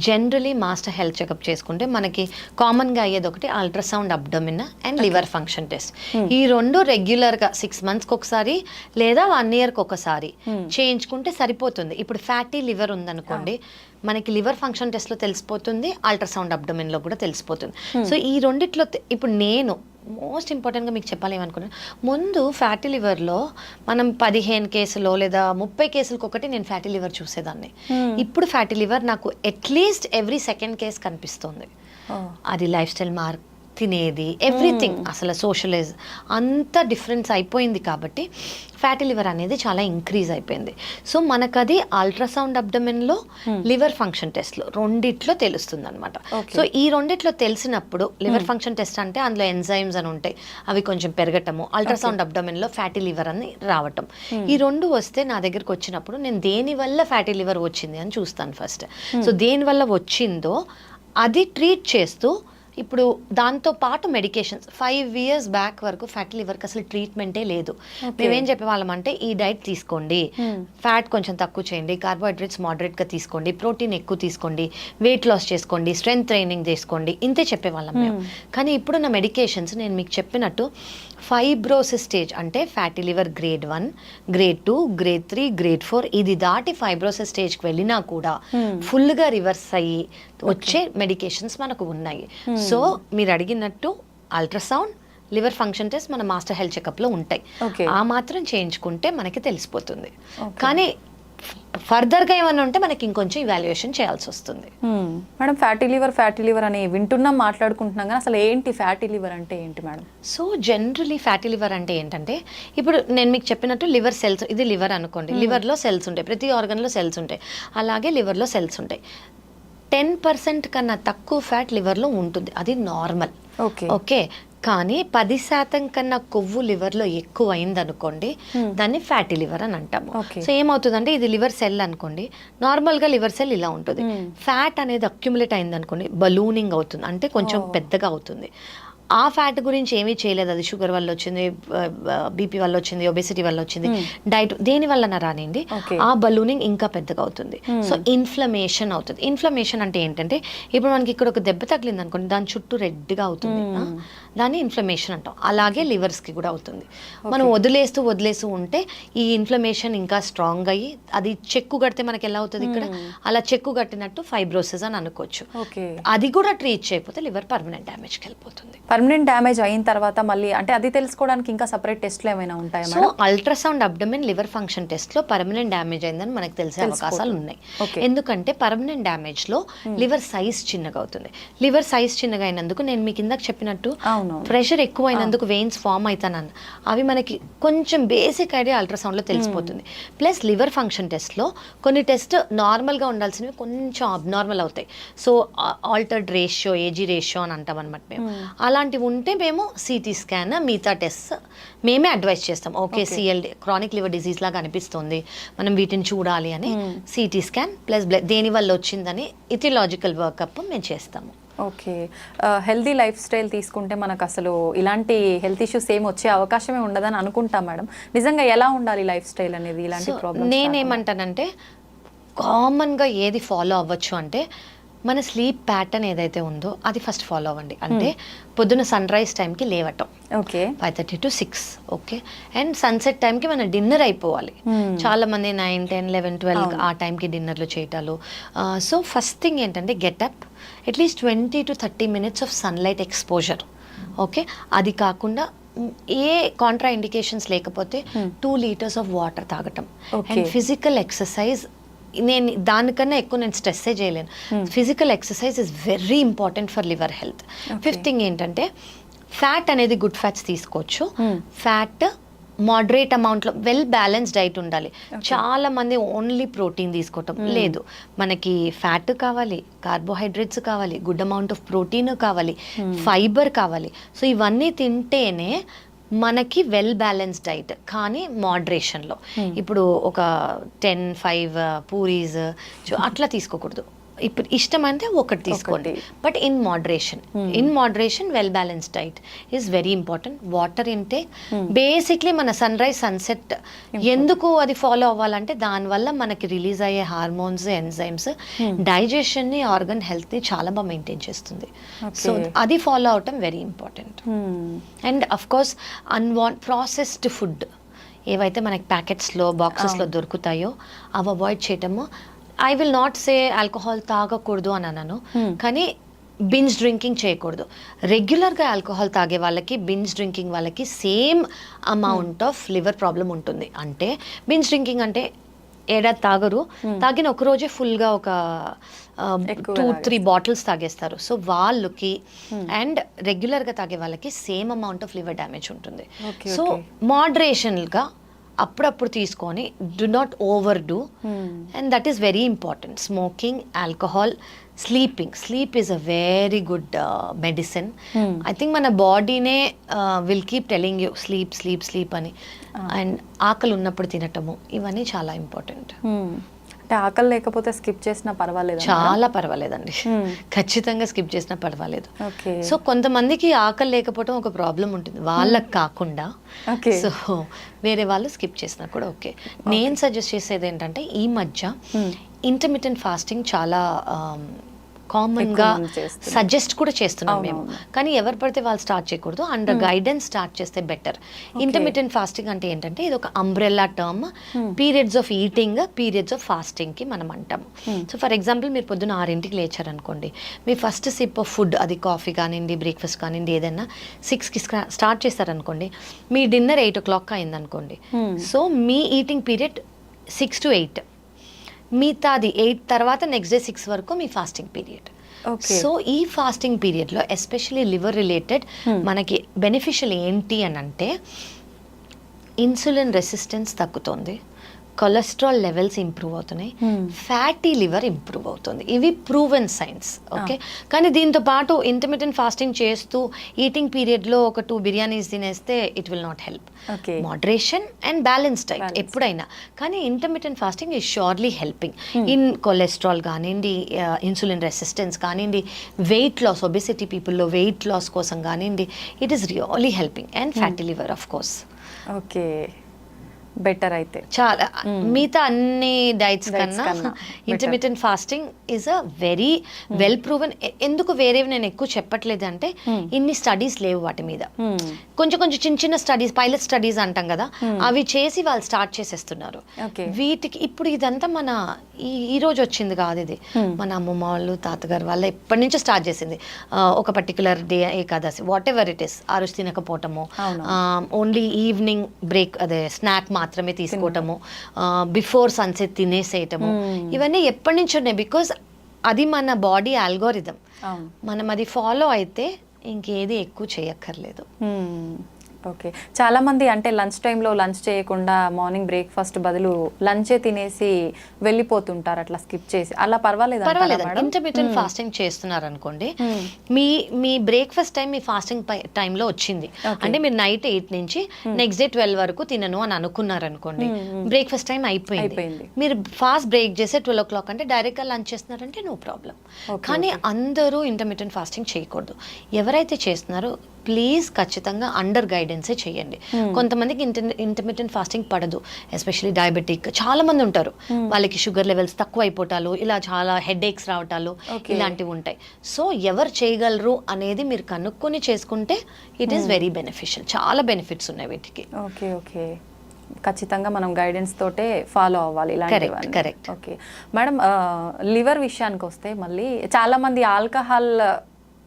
జనరలీ మాస్టర్ హెల్త్ చెకప్ చేసుకుంటే మనకి కామన్గా అయ్యేది ఒకటి ultrasound abdomen and liver function test. ఈ 2 రెగ్యులర్గా 6 months ఒకసారి లేదా 1 year ఒకసారి చేయించుకుంటే సరిపోతుంది. ఇప్పుడు ఫ్యాటీ లివర్ ఉందనుకోండి, మనకి లివర్ ఫంక్షన్ టెస్ట్లో తెలిసిపోతుంది, అల్ట్రాసౌండ్ అబ్డమిన్లో కూడా తెలిసిపోతుంది. సో ఈ రెండిట్లో ఇప్పుడు నేను మోస్ట్ ఇంపార్టెంట్గా మీకు చెప్పాలి ఏమనుకున్నాను, ముందు ఫ్యాటీ లివర్లో మనం 15 కేసులో లేదా 30 కేసులకు ఒకటి నేను ఫ్యాటీ లివర్ చూసేదాన్ని. ఇప్పుడు ఫ్యాటీ లివర్ నాకు అట్లీస్ట్ ఎవ్రీ 2nd కేస్ కనిపిస్తుంది. అది లైఫ్ స్టైల్ మార్క్, తినేది, ఎవ్రీథింగ్, అసలు సోషలైజ్ అంతా డిఫరెన్స్ అయిపోయింది. కాబట్టి ఫ్యాటీ లివర్ అనేది చాలా ఇంక్రీజ్ అయిపోయింది. సో మనకు అది అల్ట్రాసౌండ్ అబ్డమిన్లో, లివర్ ఫంక్షన్ టెస్ట్లో రెండిట్లో తెలుస్తుంది అనమాట. సో ఈ రెండిట్లో తెలిసినప్పుడు లివర్ ఫంక్షన్ టెస్ట్ అంటే అందులో ఎంజైమ్స్ అని ఉంటాయి, అవి కొంచెం పెరగటము, అల్ట్రాసౌండ్ అబ్డమిన్లో ఫ్యాటీ లివర్ అని రావటం. ఈ 2 వస్తే నా దగ్గరకు వచ్చినప్పుడు నేను దేని వల్ల ఫ్యాటీ లివర్ వచ్చింది అని చూస్తాను ఫస్ట్. సో దేని వల్ల వచ్చిందో అది ట్రీట్ చేస్తూ ఇప్పుడు దాంతో పాటు మెడికేషన్స్ 5 years బ్యాక్ వరకు ఫ్యాటీ లివర్కి అసలు ట్రీట్మెంటే లేదు. మేమేం చెప్పేవాళ్ళం అంటే ఈ డైట్ తీసుకోండి, ఫ్యాట్ కొంచెం తక్కువ చేయండి, కార్బోహైడ్రేట్స్ మోడరేట్గా తీసుకోండి, ప్రోటీన్ ఎక్కువ తీసుకోండి, వెయిట్ లాస్ చేసుకోండి, స్ట్రెంగ్త్ ట్రైనింగ్ చేసుకోండి, ఇంతే చెప్పేవాళ్ళం మేము. కానీ ఇప్పుడున్న మెడికేషన్స్ నేను మీకు చెప్పినట్టు ఫైబ్రోసిస్ స్టేజ్ అంటే fatty liver grade 1, grade 2, grade 3, grade 4 ఇది దాటి ఫైబ్రోసిస్ స్టేజ్కి వెళ్ళినా కూడా ఫుల్గా రివర్స్ అయ్యి వచ్చే మెడికేషన్స్ మనకు ఉన్నాయి. సో మీరు అడిగినట్టు అల్ట్రాసౌండ్, లివర్ ఫంక్షన్ టెస్ట్ మన మాస్టర్ హెల్త్ చెకప్లో ఉంటాయి. ఆ మాత్రం చేయించుకుంటే మనకి తెలిసిపోతుంది. కానీ ఫర్దర్గా ఏమైనా ఉంటే మనకి ఇంకొంచెం ఇవాల్యుయేషన్ చేయాల్సి వస్తుంది. మేడం ఫ్యాటీ లివర్ అని వింటున్నాం, మాట్లాడుకుంటున్నాం, కానీ అసలు ఏంటి ఫ్యాటీ లివర్ అంటే ఏంటి madam? So generally fatty liver అంటే ఏంటంటే ఇప్పుడు నేను మీకు చెప్పినట్టు లివర్ సెల్స్, ఇది లివర్ అనుకోండి, లివర్లో సెల్స్ ఉంటాయి, ప్రతి ఆర్గన్లో సెల్స్ ఉంటాయి, అలాగే లివర్లో సెల్స్ ఉంటాయి. 10% కన్నా తక్కువ ఫ్యాట్ లివర్లో ఉంటుంది, అది నార్మల్. ఓకే, కానీ 10% కన్నా కొవ్వు లివర్లో ఎక్కువ అయింది అనుకోండి, దాన్ని ఫ్యాటీ లివర్ అని అంటాము. సో ఏమవుతుందంటే ఇది లివర్ సెల్ అనుకోండి, నార్మల్గా లివర్ సెల్ ఇలా ఉంటుంది, ఫ్యాట్ అనేది అక్యుములేట్ అయింది అనుకోండి, బలూనింగ్ అవుతుంది, అంటే కొంచెం పెద్దగా అవుతుంది. ఆ ఫ్యాట్ గురించి ఏమీ చేయలేదు, అది షుగర్ వల్ల వచ్చింది, బీపీ వల్ల వచ్చింది, ఒబెసిటీ వల్ల వచ్చింది, డైట్ దేని వల్ల రానింది, ఆ బలూనింగ్ ఇంకా పెద్దగా అవుతుంది. సో ఇన్ఫ్లమేషన్ అవుతుంది. ఇన్ఫ్లమేషన్ అంటే ఏంటంటే ఇప్పుడు మనకి ఇక్కడ ఒక దెబ్బ తగిలింది అనుకోండి, దాని చుట్టూ రెడ్గా అవుతుంది, దాన్ని ఇన్ఫ్లమేషన్ అంటాం. అలాగే లివర్స్కి కూడా అవుతుంది. మనం వదిలేస్తూ ఉంటే ఈ ఇన్ఫ్లమేషన్ ఇంకా స్ట్రాంగ్ అయ్యి అది చెక్కు కడితే మనకి ఎలా అవుతుంది, ఇక్కడ అలా చెక్కు కట్టినట్టు ఫైబ్రోసిస్ అని అనుకోవచ్చు. అది కూడా ట్రీట్ చేయకపోతే లివర్ పర్మనెంట్ డ్యామేజ్కి వెళ్ళిపోతుంది. పర్మనెంట్ డ్యామేజ్ అయిన తర్వాత మళ్ళీ అంటే అది తెలుసుకోవడానికి ఇంకా సపరేట్ టెస్ట్లు ఏమైనా ఉంటాయా? So ultrasound abdomen liver function టెస్ట్లో పర్మనెంట్ డ్యామేజ్ అయిందని మనకు తెలిసే అవకాశాలు ఉన్నాయి. ఎందుకంటే పర్మనెంట్ డ్యామేజ్లో లివర్ సైజ్ చిన్నగా అవుతుంది. లివర్ సైజ్ చిన్నగా అయినందుకు నేను మీకు ఇందాక చెప్పినట్టు ప్రెషర్ ఎక్కువ అయినందుకు వెయిన్స్ ఫామ్ అవుతానన్న అవి మనకి కొంచెం బేసిక్ ఐడియా అల్ట్రాసౌండ్లో తెలిసిపోతుంది. ప్లస్ లివర్ ఫంక్షన్ టెస్ట్లో కొన్ని టెస్ట్ నార్మల్గా ఉండాల్సినవి కొంచెం అబ్నార్మల్ అవుతాయి. So altered ratio, AG ratio అని అంటాం అనమాట మేము. అలాంటివి ఉంటే మేము సిటీ స్కాన్, మిగతా టెస్ట్ మేమే అడ్వైస్ చేస్తాం. Okay, CLD chronic liver disease లాగా అనిపిస్తుంది, మనం వీటిని చూడాలి అని సిటీ స్కాన్ ప్లస్ దేని వల్ల వచ్చిందని ఇథియలాజికల్ వర్కప్ మేము చేస్తాము. ఓకే, హెల్దీ లైఫ్ స్టైల్ తీసుకుంటే మనకు అసలు ఇలాంటి హెల్త్ ఇష్యూస్ ఏమి వచ్చే అవకాశమే ఉండదని అనుకుంటాం మేడం. నిజంగా ఎలా ఉండాలి లైఫ్ స్టైల్ అనేది? ఇలాంటి ప్రాబ్లమ్స్ నేనేమంటానంటే కామన్గా ఏది ఫాలో అవ్వచ్చు అంటే మన స్లీప్ ప్యాటర్న్ ఏదైతే ఉందో అది ఫస్ట్ ఫాలో అవ్వండి. అంటే పొద్దున్న సన్ రైజ్ టైంకి లేవటం, okay, 5:30 to 6, okay, and sunset టైంకి మన డిన్నర్ అయిపోవాలి. చాలా మంది 9, 10, 11, 12 ఆ టైంకి డిన్నర్లు చేయటాలు. సో ఫస్ట్ థింగ్ ఏంటంటే get up, at least 20 to 30 minutes of sunlight exposure. Okay, అది కాకుండా ఏ కాంట్రా ఇండికేషన్స్ లేకపోతే 2 liters ఆఫ్ వాటర్ తాగటం అండ్ ఫిజికల్ ఎక్సర్సైజ్. నేను దానికన్నా ఎక్కువ నేను స్ట్రెస్సే చేయలేను. Physical exercise is very important for liver health. Fifth thing ఏంటంటే ఫ్యాట్ అనేది గుడ్ ఫ్యాట్స్ తీసుకోవచ్చు. ఫ్యాట్ మోడరేట్ అమౌంట్లో వెల్ బ్యాలెన్స్డ్ డైట్ ఉండాలి. చాలా మంది ఓన్లీ ప్రోటీన్ తీసుకోవటం లేదు, మనకి ఫ్యాట్ కావాలి, కార్బోహైడ్రేట్స్ కావాలి, గుడ్ అమౌంట్ ఆఫ్ ప్రోటీన్ కావాలి, ఫైబర్ కావాలి. సో ఇవన్నీ తింటేనే మనకి వెల్ బ్యాలెన్స్డ్ డైట్, కానీ మోడరేషన్లో. ఇప్పుడు ఒక 10-5 పూరీస్ అట్లా తీసుకోకూడదు. ఇప్పుడు ఇష్టం అంటే ఒకటి తీసుకోండి, but in moderation well balanced diet is very important. Water intake, basically మన సన్ రైజ్ సన్సెట్ ఎందుకు అది ఫాలో అవ్వాలంటే దానివల్ల మనకి రిలీజ్ అయ్యే హార్మోన్స్, ఎంజైమ్స్ డైజెషన్ని, ఆర్గన్ హెల్త్ని చాలా బాగా మెయింటైన్ చేస్తుంది. సో అది ఫాలో అవటం very important. And of course processed food ఏవైతే మనకి ప్యాకెట్స్లో, బాక్సెస్లో దొరుకుతాయో అవి అవాయిడ్ చేయటము. I will not say alcohol తాగకూడదు అని అన్నాను, కానీ బింజ్ డ్రింకింగ్ చేయకూడదు. రెగ్యులర్గా ఆల్కహాల్ తాగే వాళ్ళకి, బింజ్ డ్రింకింగ్ వాళ్ళకి same amount of liver problem ఉంటుంది. అంటే బింజ్ డ్రింకింగ్ అంటే ఏడాది తాగరు, తాగిన ఒక రోజే ఫుల్గా ఒక 2-3 బాటిల్స్ తాగేస్తారు. సో వాళ్ళకి అండ్ రెగ్యులర్గా తాగే వాళ్ళకి same amount of liver damage ఉంటుంది. సో మోడరేషన్గా అప్పుడప్పుడు తీసుకొని, do not overdo, and that is very important. Smoking, alcohol, sleep is a very good medicine. I think మన బాడీనే will keep telling you sleep అని. అండ్ ఆకలి ఉన్నప్పుడు తినటము, ఇవన్నీ చాలా ఇంపార్టెంట్. అంటే ఆకలి లేకపోతే స్కిప్ చేసినా పర్వాలేదు. చాలా పర్వాలేదండి, ఖచ్చితంగా స్కిప్ చేసినా పర్వాలేదు. ఓకే. సో కొంతమందికి ఆకలి లేకపోవడం ఒక ప్రాబ్లం ఉంటుంది, వాళ్ళకి కాకుండా ఓకే. సో వేరే వాళ్ళు స్కిప్ చేసినా కూడా ఓకే. నేను సజెస్ట్ చేసేది ఏంటంటే ఈ మధ్య ఇంటర్మిటెంట్ ఫాస్టింగ్ చాలా కామన్ గా సజెస్ట్ కూడా చేస్తున్నాం మేము, కానీ ఎవరు పడితే వాళ్ళు స్టార్ట్ చేయకూడదు, అండర్ గైడెన్స్ స్టార్ట్ చేస్తే బెటర్. ఇంటర్మిటెంట్ ఫాస్టింగ్ అంటే ఏంటంటే ఇది ఒక umbrella term, periods of eating, periods of fasting కి మనం అంటాం. సో ఫర్ ఎగ్జాంపుల్ మీరు పొద్దున్న 6ంటికి లేచారనుకోండి, మీ ఫస్ట్ సిప్ ఆఫ్ ఫుడ్ అది కాఫీ కానివ్వండి, బ్రేక్ఫాస్ట్ కానివ్వండి, ఏదైనా 6కి స్టార్ట్ చేస్తారనుకోండి, మీ డిన్నర్ 8 o'clock అయిందనుకోండి, so me eating period 6 to 8, మిగతాది 8 తర్వాత నెక్స్ట్ డే 6 వరకు మీ ఫాస్టింగ్ పీరియడ్. సో ఈ ఫాస్టింగ్ పీరియడ్లో ఎస్పెషలీ లివర్ రిలేటెడ్ మనకి బెనిఫిషియల్ ఏంటి అని అంటే ఇన్సులిన్ రెసిస్టెన్స్ తగ్గుతుంది, కొలెస్ట్రాల్ లెవెల్స్ ఇంప్రూవ్ అవుతున్నాయి, ఫ్యాటీ లివర్ ఇంప్రూవ్ అవుతుంది. ఇవి ప్రూవెన్ సైన్స్. ఓకే, కానీ దీంతో పాటు ఇంటర్మిటెంట్ ఫాస్టింగ్ చేస్తూ ఈటింగ్ పీరియడ్లో ఒక 2 బిర్యానీస్ తినేస్తే it will not help. Moderation and balance diet ఎప్పుడైనా, కానీ intermittent fasting is surely helping in cholesterol కానివ్వండి, ఇన్సులిన్ రెసిస్టెన్స్ కానివ్వండి, వెయిట్ లాస్, ఒబెసిటీ పీపుల్లో వెయిట్ లాస్ కోసం కానివ్వండి, it is really helping, and fatty liver of course. Okay, better అయితే చాలా మిగతా అన్ని డైట్స్ కన్నా intermittent fasting is a very well proven. ఎందుకు వేరేవి నేను ఎక్కువ చెప్పట్లేదు అంటే ఇన్ని స్టడీస్ లేవు వాటి మీద, కొంచెం కొంచెం చిన్న చిన్న స్టడీస్, పైలట్ స్టడీస్ అంటాం కదా, అవి చేసి వాళ్ళు స్టార్ట్ చేసేస్తున్నారు. వీటికి ఇప్పుడు ఇదంతా మన ఈ రోజు వచ్చింది కాదు, ఇది మన అమ్మమ్మ వాళ్ళు, తాతగారు వాళ్ళ ఎప్పటి నుంచో స్టార్ట్ చేసింది. ఒక particular day, Ekadashi, what ever it is, ఆ రోజు తినకపోవటము, ఓన్లీ ఈవినింగ్ బ్రేక్ అదే స్నాక్ మాత్రమే తీసుకోవటము, బిఫోర్ సన్సెట్ తినేసేయటము, ఇవన్నీ ఎప్పటి నుంచి ఉన్నాయి. బికాజ్ అది మన బాడీ ఆల్గోరిథం, మనం అది ఫాలో అయితే ఇంకేది ఎక్కువ చేయక్కర్లేదు. ఓకే, చాలా మంది అంటే లంచ్ టైంలో లంచ్ చేయకుండా మార్నింగ్ బ్రేక్ఫాస్ట్ బదులు లంచే తినేసి వెళ్ళిపోతుంటారు, అట్లా స్కిప్ చేసి. అలా పర్వాలేదు? ఇంటర్మిటెంట్ ఫాస్టింగ్ చేస్తున్నారు అనుకోండి, మీ బ్రేక్ఫాస్ట్ టైం మీ ఫాస్టింగ్ టైంలో వచ్చింది అంటే మీరు నైట్ 8 నుంచి నెక్స్ట్ డే 12 వరకు తినను అని అనుకున్నారు అనుకోండి, బ్రేక్ఫాస్ట్ టైం అయిపోయింది, మీరు ఫాస్ట్ బ్రేక్ చేసే 12 o'clock అంటే డైరెక్ట్ గా లంచ్ చేస్తున్నారంటే నో ప్రాబ్లం. కానీ అందరూ ఇంటర్మిటెంట్ ఫాస్టింగ్ చేయకూడదు. ఎవరైతే చేస్తున్నారో ప్లీజ్ ఖచ్చితంగా అండర్ గైడెన్సే చేయండి. కొంతమందికి ఇంటర్మిటెంట్ ఫాస్టింగ్ పడదు, ఎస్పెషల్లీ డయాబెటిక్ చాలా మంది ఉంటారు, వాళ్ళకి షుగర్ లెవెల్స్ తక్కువ అయిపోతాలు, ఇలా చాలా హెడ్ ఏక్స్ రావటాలు ఇలాంటివి ఉంటాయి. సో ఎవరు చేయగలరు అనేది మీరు కనుక్కొని చేసుకుంటే ఇట్ ఈస్ వెరీ బెనిఫిషియల్. చాలా బెనిఫిట్స్ ఉన్నాయి వీటికి. ఓకే ఓకే, ఖచ్చితంగా మనం గైడెన్స్ తోటే ఫాలో అవ్వాలి ఇలాంటివన్నీ. కరెక్ట్. ఓకే మేడం, లివర్ విషయానికి వస్తే మళ్ళీ చాలా మంది ఆల్కహాల్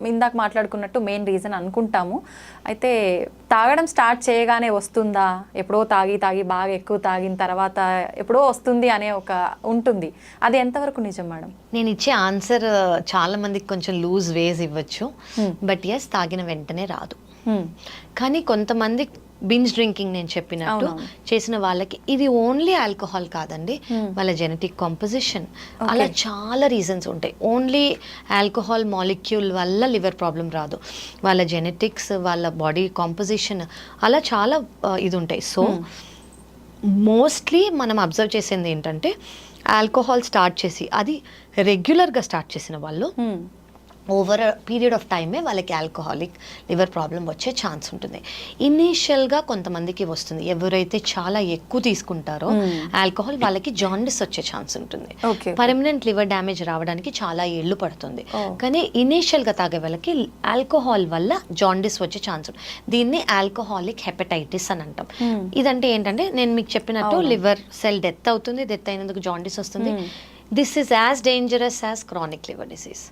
ఇందాక మాట్లాడుకున్నట్టు మెయిన్ రీజన్ అనుకుంటాము. అయితే తాగడం స్టార్ట్ చేయగానే వస్తుందా, ఎప్పుడో తాగి బాగా ఎక్కువ తాగిన తర్వాత ఎప్పుడో వస్తుంది అనే ఒక ఉంటుంది, అది ఎంతవరకు నిజం మేడం? నేను ఇచ్చే ఆన్సర్ చాలా మందికి కొంచెం లూజ్ వేస్ ఇవ్వచ్చు, బట్ ఎస్ తాగిన వెంటనే రాదు. కానీ కొంతమంది బింజ్ డ్రింకింగ్ నేను చెప్పినట్టు చేసిన వాళ్ళకి ఇది ఓన్లీ ఆల్కహాల్ కాదండి, వాళ్ళ జెనెటిక్ కాంపోజిషన్, అలా చాలా రీజన్స్ ఉంటాయి. ఓన్లీ ఆల్కహాల్ మాలిక్యూల్ వల్ల లివర్ ప్రాబ్లం రాదు, వాళ్ళ జెనెటిక్స్, వాళ్ళ బాడీ కాంపోజిషన్, అలా చాలా ఇది ఉంటాయి. సో మోస్ట్లీ మనం అబ్జర్వ్ చేసేది ఏంటంటే ఆల్కహాల్ స్టార్ట్ చేసి అది రెగ్యులర్గా స్టార్ట్ చేసిన వాళ్ళు ఓవర్ పీరియడ్ ఆఫ్ టైమే వాళ్ళకి ఆల్కహాలిక్ లివర్ ప్రాబ్లం వచ్చే ఛాన్స్ ఉంటుంది. ఇనీషియల్గా కొంతమందికి వస్తుంది, ఎవరైతే చాలా ఎక్కువ తీసుకుంటారో ఆల్కహాల్ వాళ్ళకి జాండిస్ వచ్చే ఛాన్స్ ఉంటుంది, పర్మనెంట్ లివర్ డ్యామేజ్ రావడానికి చాలా ఏళ్ళు పడుతుంది. కానీ ఇనీషియల్గా తాగే వాళ్ళకి ఆల్కహాల్ వల్ల జాండిస్ వచ్చే ఛాన్స్ ఉంటుంది. దీన్ని ఆల్కహాలిక్ హెపటైటిస్ అని అంటాం. ఇదంటే ఏంటంటే నేను మీకు చెప్పినట్టు లివర్ సెల్ డెత్ అవుతుంది, డెత్ అయినందుకు జాండిస్ వస్తుంది. This is as dangerous as chronic liver disease.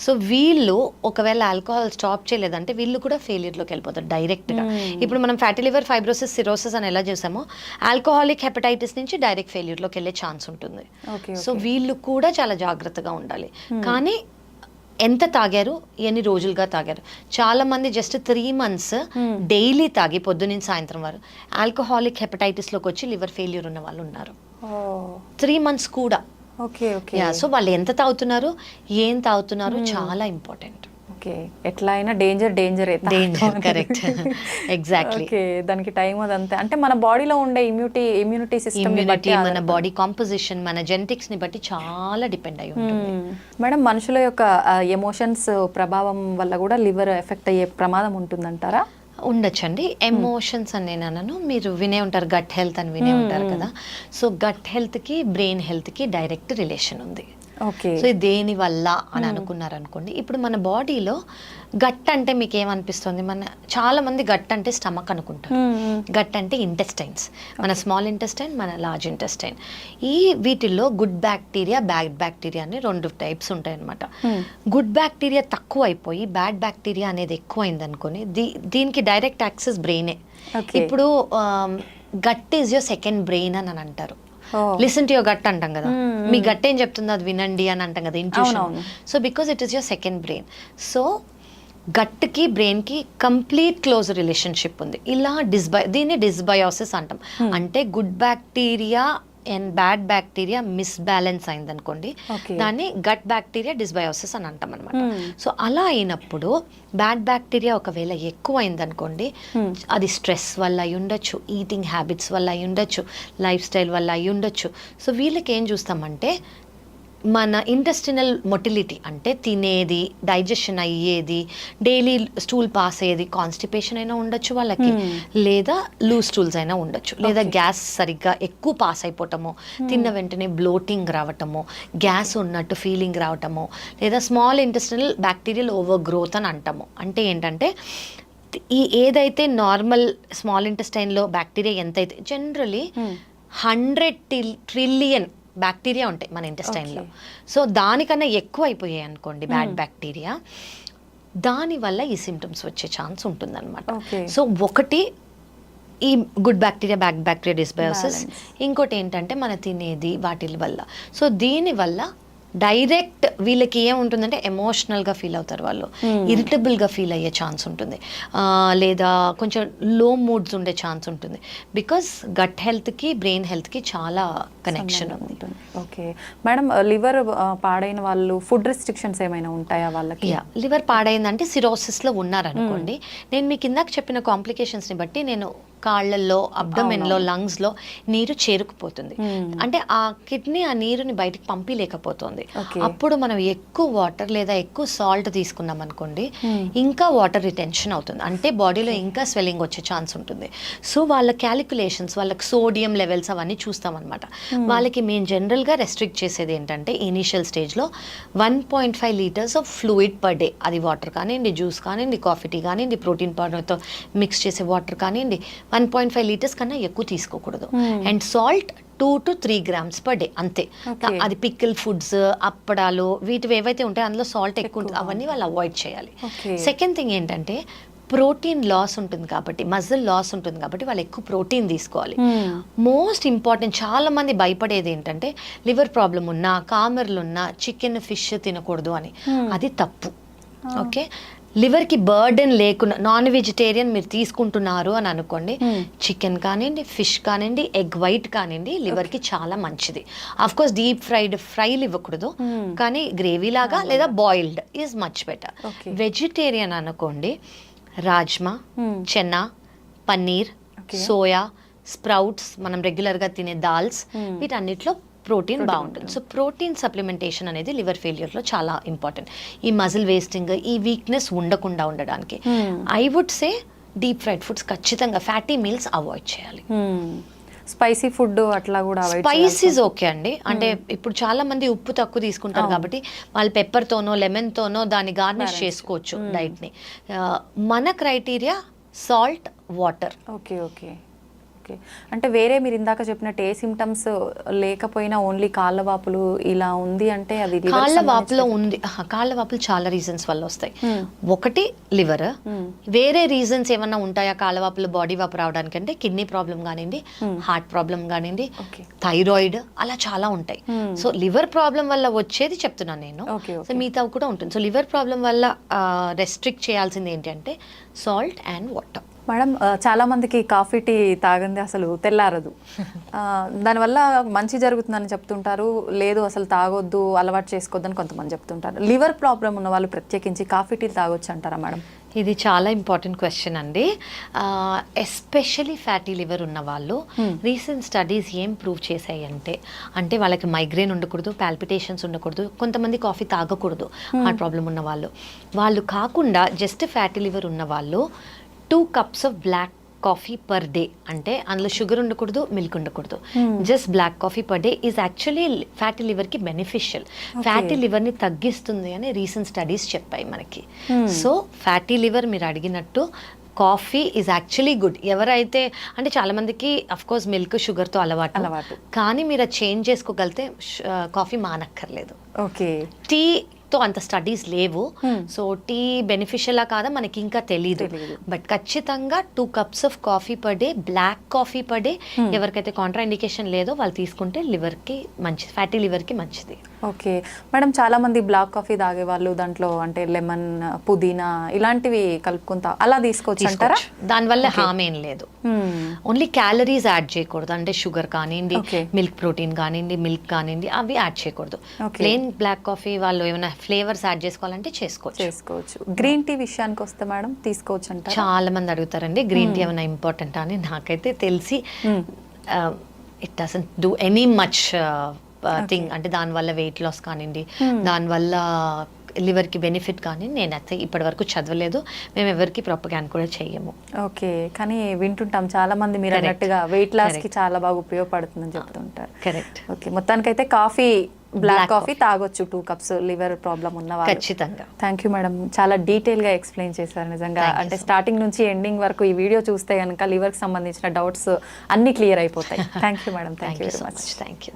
So వీళ్ళు ఒకవేళ ఆల్కహాల్ స్టాప్ చేయలేదంటే వీళ్ళు కూడా ఫెయిల్యూర్లోకి వెళ్ళిపోతారు డైరెక్ట్గా. ఇప్పుడు మనం ఫ్యాటీ లివర్, ఫైబ్రోసిస్, సిరోసిస్ అని ఎలా చేసామో ఆల్కహాలిక్ హెపటైటిస్ నుంచి డైరెక్ట్ ఫెయిల్యూర్లోకి వెళ్ళే ఛాన్స్ ఉంటుంది. సో వీళ్ళు కూడా చాలా జాగ్రత్తగా ఉండాలి. కానీ ఎంత తాగారు, ఎన్ని రోజులుగా తాగారు? చాలా మంది జస్ట్ 3 months డైలీ తాగి పొద్దున్న సాయంత్రం వరకు ఆల్కహాలిక్ హెపటైటిస్లోకి వచ్చి లివర్ ఫెయిల్యూర్ ఉన్న వాళ్ళు ఉన్నారు. 3 months కూడా. Okay okay. సో వాళ్ళు ఎంత తాగుతున్నారు, ఏం తాగుతున్నారు చాలా ఇంపార్టెంట్. ఓకే, ఎట్లా అయినా danger danger, correct, exactly. Okay, దానికి టైం అదంతే. అంటే మన బాడీలో ఉండే ఇమ్యూనిటీ సిస్టమ్ ఇమ్యూనిటీ, మన బాడీ కాంపోజిషన్, మన జెనెటిక్స్ ని బట్టి చాలా డిపెండ్ అయి ఉంటుంది. మేడం, మనుషుల యొక్క ఎమోషన్స్ ప్రభావం వల్ల కూడా లివర్ ఎఫెక్ట్ అయ్యే ప్రమాదం ఉంటుందంటారా? ఉండొచ్చండి. ఎమోషన్స్ అని నేను అన్నాను, మీరు వినే ఉంటారు గట్ హెల్త్ అని వినే ఉంటారు కదా. సో గట్ హెల్త్కి బ్రెయిన్ హెల్త్కి డైరెక్ట్ రిలేషన్ ఉంది. ఓకే, సో ఇది దేని వల్ల అని అనుకున్నారు అనుకోండి. ఇప్పుడు మన బాడీలో గట్ అంటే మీకు ఏమనిపిస్తుంది? చాలా మంది గట్ అంటే స్టమక్ అనుకుంటారు. గట్ అంటే ఇంటెస్టైన్స్, మన స్మాల్ ఇంటెస్టైన్, మన లార్జ్ ఇంటెస్టైన్. వీటిల్లో గుడ్ బ్యాక్టీరియా, బ్యాడ్ బ్యాక్టీరియా అని 2 టైప్స్ ఉంటాయి అనమాట. గుడ్ బ్యాక్టీరియా తక్కువ అయిపోయి బ్యాడ్ బ్యాక్టీరియా అనేది ఎక్కువ అయింది అనుకోని, దీనికి డైరెక్ట్ యాక్సెస్ బ్రెయినే. ఇప్పుడు gut is your second brain అని అంటారు. లిసన్ టు యువర్ గట్ అంటాం కదా, మీ గట్ ఏం చెప్తుందో అది వినండి అని అంటాం కదా, intuition. So because it is your second brain. So గట్కి బ్రెయిన్కి కంప్లీట్ క్లోజ్ రిలేషన్షిప్ ఉంది. ఇలా దీన్ని డిస్బయోసిస్ అంటాం. అంటే good bacteria and bad bacteria misbalance అయింది అనుకోండి, దాన్ని గట్ బ్యాక్టీరియా డిస్బయోసిస్ అని అంటాం అనమాట. సో అలా అయినప్పుడు బ్యాడ్ బ్యాక్టీరియా ఒకవేళ ఎక్కువ అయింది అనుకోండి, అది స్ట్రెస్ వల్ల అయి ఉండొచ్చు, ఈటింగ్ హ్యాబిట్స్ వల్ల అయి ఉండొచ్చు, లైఫ్ స్టైల్ వల్ల అయి ఉండొచ్చు. సో వీళ్ళకి ఏం చూస్తామంటే మన ఇంటెస్టినల్ మొటిలిటీ, అంటే తినేది, డైజెషన్ అయ్యేది, డైలీ స్టూల్ పాస్ అయ్యేది, కాన్స్టిపేషన్ అయినా ఉండొచ్చు వాళ్ళకి, లేదా లూజ్ స్టూల్స్ అయినా ఉండొచ్చు, లేదా గ్యాస్ సరిగ్గా ఎక్కువ పాస్ అయిపోవటము, తిన్న వెంటనే బ్లోటింగ్ రావటము, గ్యాస్ ఉన్నట్టు ఫీలింగ్ రావటము, లేదా small intestinal bacterial over growth అని అంటాము. అంటే ఏంటంటే ఏదైతే నార్మల్ స్మాల్ ఇంటెస్టైన్లో బ్యాక్టీరియా ఎంతైతే, జనరలీ 100 ట్రిలియన్ బ్యాక్టీరియా ఉంటాయి మన ఇంటెస్టైన్లో. సో దానికన్నా ఎక్కువ అయిపోయాయి అనుకోండి బ్యాడ్ బ్యాక్టీరియా, దానివల్ల ఈ సిమ్టమ్స్ వచ్చే ఛాన్స్ ఉంటుందన్నమాట. సో ఒకటి ఈ good bacteria, bad bacteria dysbiosis, ఇంకోటి ఏంటంటే మన తినేది వాటి వల్ల. సో దీనివల్ల డైరెక్ట్ వీళ్ళకి ఏముంటుందంటే ఎమోషనల్గా ఫీల్ అవుతారు వాళ్ళు, ఇరిటబుల్గా ఫీల్ అయ్యే ఛాన్స్ ఉంటుంది, లేదా కొంచెం లో మూడ్స్ ఉండే ఛాన్స్ ఉంటుంది. బికాస్ గట్ హెల్త్కి బ్రెయిన్ హెల్త్కి చాలా కనెక్షన్ ఉంటుంది. ఓకే మేడం, లివర్ పాడైన వాళ్ళు ఫుడ్ రెస్ట్రిక్షన్స్ ఏమైనా ఉంటాయా వాళ్ళకి? లివర్ పాడైందంటే సిరోసిస్లో ఉన్నారనుకోండి, నేను మీకు ఇందాక చెప్పిన కాంప్లికేషన్స్ని బట్టి నేను కాళ్ళల్లో, అబ్డమెన్లో, లంగ్స్లో నీరు చేరుకుపోతుంది. అంటే ఆ కిడ్నీ ఆ నీరుని బయటకు పంపిలేకపోతుంది. అప్పుడు మనం ఎక్కువ వాటర్ లేదా ఎక్కువ సాల్ట్ తీసుకున్నాం అనుకోండి, ఇంకా వాటర్ రిటెన్షన్ అవుతుంది, అంటే బాడీలో ఇంకా స్వెల్లింగ్ వచ్చే ఛాన్స్ ఉంటుంది. సో వాళ్ళ క్యాలిక్యులేషన్స్, వాళ్ళకి సోడియం లెవెల్స్ అవన్నీ చూస్తామన్నమాట. వాళ్ళకి మేము జనరల్గా రెస్ట్రిక్ట్ చేసేది ఏంటంటే ఇనీషియల్ స్టేజ్లో 1.5 litres of fluid per day, అది వాటర్ కానివ్వండి, జ్యూస్ కానివ్వండి, కాఫీ టీ కానివ్వండి, ప్రోటీన్ పౌడర్తో మిక్స్ చేసే వాటర్ కానివ్వండి, 1.5 లీటర్స్ కన్నా ఎక్కువ తీసుకోకూడదు. And salt 2 to 3 grams per day అంతే. అది పికిల్ ఫుడ్స్, అప్పడాలు, వీటివి ఏవైతే ఉంటాయో అందులో సాల్ట్ ఎక్కువ ఉంటుంది, అవన్నీ వాళ్ళు అవాయిడ్ చేయాలి. సెకండ్ థింగ్ ఏంటంటే ప్రోటీన్ లాస్ ఉంటుంది కాబట్టి, మజిల్ లాస్ ఉంటుంది కాబట్టి వాళ్ళు ఎక్కువ ప్రోటీన్ తీసుకోవాలి. మోస్ట్ ఇంపార్టెంట్, చాలా మంది భయపడేది ఏంటంటే లివర్ ప్రాబ్లం ఉన్నా, కామెర్లు ఉన్నా చికెన్, ఫిష్ తినకూడదు అని. అది తప్పు. ఓకే, లివర్కి బర్డెన్ లేకుండా నాన్ వెజిటేరియన్ మీరు తీసుకుంటున్నారు అని అనుకోండి, చికెన్ కానివ్వండి, ఫిష్ కానివ్వండి, ఎగ్ వైట్ కానివ్వండి, లివర్కి చాలా మంచిది. ఆఫ్ కోర్స్ డీప్ ఫ్రైలు ఇవ్వకూడదు, కానీ గ్రేవీ లాగా లేదా boiled is much better. Vegetarian అనుకోండి, రాజ్మా, చెన్నా, పన్నీర్, సోయా, స్ప్రౌట్స్, మనం రెగ్యులర్గా తినే దాల్స్, వీటన్నిటిలో ప్రోటీన్ బాగుంటుంది. సో ప్రోటీన్ సప్లిమెంటేషన్ అనేది లివర్ ఫెయిల్యూర్లో చాలా ఇంపార్టెంట్. ఈ మజిల్ వేస్టింగ్, ఈ వీక్నెస్ ఉండకుండా ఉండడానికి I would say deep fried foods ఖచ్చితంగా, ఫ్యాటీ మీల్స్ అవాయిడ్ చేయాలి. స్పైసీ ఫుడ్ అట్లా కూడా స్పైసీస్ ఓకే అండి. అంటే ఇప్పుడు చాలా మంది ఉప్పు తక్కువ తీసుకుంటారు కాబట్టి వాళ్ళు పెప్పర్తోనో లెమన్తోనో దాన్ని గార్నిష్ చేసుకోవచ్చు డైట్ని. మన criteria salt, water. Okay okay okay, అంటే వేరే మీరు ఇందాక చెప్పినట్టు ఏ సిమ్టమ్స్ లేకపోయినా ఓన్లీ కాళ్ళ వాపులు ఇలా ఉంది అంటే అది కాళ్ళ వాపులో ఉంది. కాళ్ళ వాపులు చాలా రీజన్స్ వల్ల వస్తాయి. ఒకటి లివర్, వేరే రీజన్స్ ఏమన్నా ఉంటాయా కాళ్ళ వాపులు, బాడీ వాపు రావడానికి అంటే కిడ్నీ ప్రాబ్లం కానివ్వండి, హార్ట్ ప్రాబ్లం కానివ్వండి, థైరాయిడ్, అలా చాలా ఉంటాయి. సో లివర్ ప్రాబ్లం వల్ల వచ్చేది చెప్తున్నాను నేను. సో మిగతా కూడా ఉంటుంది. సో లివర్ ప్రాబ్లం వల్ల రెస్ట్రిక్ట్ చేయాల్సింది ఏంటంటే సాల్ట్ అండ్ వాటర్. మేడం చాలా మందికి కాఫీ టీ తాగంది అసలు తెల్లారదు. దానివల్ల మంచి జరుగుతుందని చెప్తుంటారు, లేదు అసలు తాగొద్దు, అలవాటు చేసుకోవద్దని కొంతమంది చెప్తుంటారు. లివర్ ప్రాబ్లం ఉన్న వాళ్ళు ప్రత్యేకించి కాఫీ టీ తాగొచ్చు అంటారా మేడం? ఇది చాలా ఇంపార్టెంట్ క్వశ్చన్ అండి. ఎస్పెషలీ ఫ్యాటీ లివర్ ఉన్న వాళ్ళు రీసెంట్ స్టడీస్ ఏం ప్రూవ్ చేశాయి అంటే వాళ్ళకి మైగ్రేన్ ఉండకూడదు, పాల్పిటేషన్స్ ఉండకూడదు, కొంతమంది కాఫీ తాగకూడదు హార్ట్ ప్రాబ్లం ఉన్న వాళ్ళు కాకుండా జస్ట్ ఫ్యాటీ లివర్ ఉన్న వాళ్ళు 2 cups of black coffee per day, అంటే అందులో షుగర్ ఉండకూడదు, మిల్క్ ఉండకూడదు, just black coffee per day is actually fatty లివర్కి బెనిఫిషియల్, ఫ్యాటీ లివర్ని తగ్గిస్తుంది అని రీసెంట్ స్టడీస్ చెప్పాయి మనకి. సో ఫ్యాటీ లివర్ మీరు అడిగినట్టు కాఫీ ఈజ్ యాక్చువల్లీ గుడ్. ఎవరైతే అంటే చాలా మందికి అఫ్ కోర్స్ మిల్క్ షుగర్తో అలవాటు, కానీ మీరు అది చేంజ్ చేసుకోగలిగితే కాఫీ మానక్కర్లేదు. ఓకే, టీతో అంత స్టడీస్ లేవు, సో టీ బెనిఫిషియలా కాదా మనకి ఇంకా తెలీదు. బట్ ఖచ్చితంగా 2 cups of coffee per day, black coffee per day, ఎవరికైతే కాంట్రా ఇండికేషన్ లేదో వాళ్ళు తీసుకుంటే లివర్కి మంచిది, ఫ్యాటీ లివర్కి మంచిది. ఓకే మేడం, చాలా మంది బ్లాక్ కాఫీ తాగే వాళ్ళు దాంట్లో అంటే లెమన్, పుదీనా ఇలాంటివి కలుపుకుంటా అలా తీసుకోవచ్చు అంటారా? దానివల్ల హామ్ ఏం లేదు. ఓన్లీ క్యాలరీస్ యాడ్ చేయకూడదు, అంటే షుగర్ కానివ్వండి, మిల్క్ ప్రోటీన్ కానివ్వండి, మిల్క్ కానివ్వండి, అవి యాడ్ చేయకూడదు. ప్లెయిన్ బ్లాక్ కాఫీ వాళ్ళు ఏమైనా ఫ్లేవర్స్ యాడ్ చేసుకోవాలంటే చేసుకోవచ్చు. గ్రీన్ టీ విషయానికి వస్తే మేడం తీసుకోవచ్చు అంటారా? చాలా మంది అడుగుతారండి గ్రీన్ టీ ఏమైనా ఇంపార్టెంట్ అని. నాకైతే తెలిసి it doesn't do any much thing, అంటే దానివల్ల వెయిట్ లాస్ కానివ్వండి, దానివల్ల లివర్కి బెనిఫిట్ కానీ నేనైతే ఇప్పటి వరకు చదవలేదు, మేము ఎవరికి ప్రొపగాండా కూడా చెయ్యము. ఓకే, కానీ వింటుంటాం చాలా మంది మీరు అన్నట్టుగా వెయిట్ లాస్కి చాలా బాగా ఉపయోగపడుతుందని చెప్తుంటారు. కరెక్ట్. ఓకే, మొత్తానికైతే కాఫీ, బ్లాక్ కాఫీ తాగొచ్చు 2 cups లివర్ ప్రాబ్లం ఉన్న వాళ్ళు. ఖచ్చితంగా. థ్యాంక్ యూ మేడం, చాలా డీటెయిల్గా ఎక్స్ప్లెయిన్ చేశారు నిజంగా. అంటే స్టార్టింగ్ నుంచి ఎండింగ్ వరకు ఈ వీడియో చూస్తే కనుక లివర్కి సంబంధించిన డౌట్స్ అన్ని క్లియర్ అయిపోతాయి. Thank you madam, thank you very much. Thank you.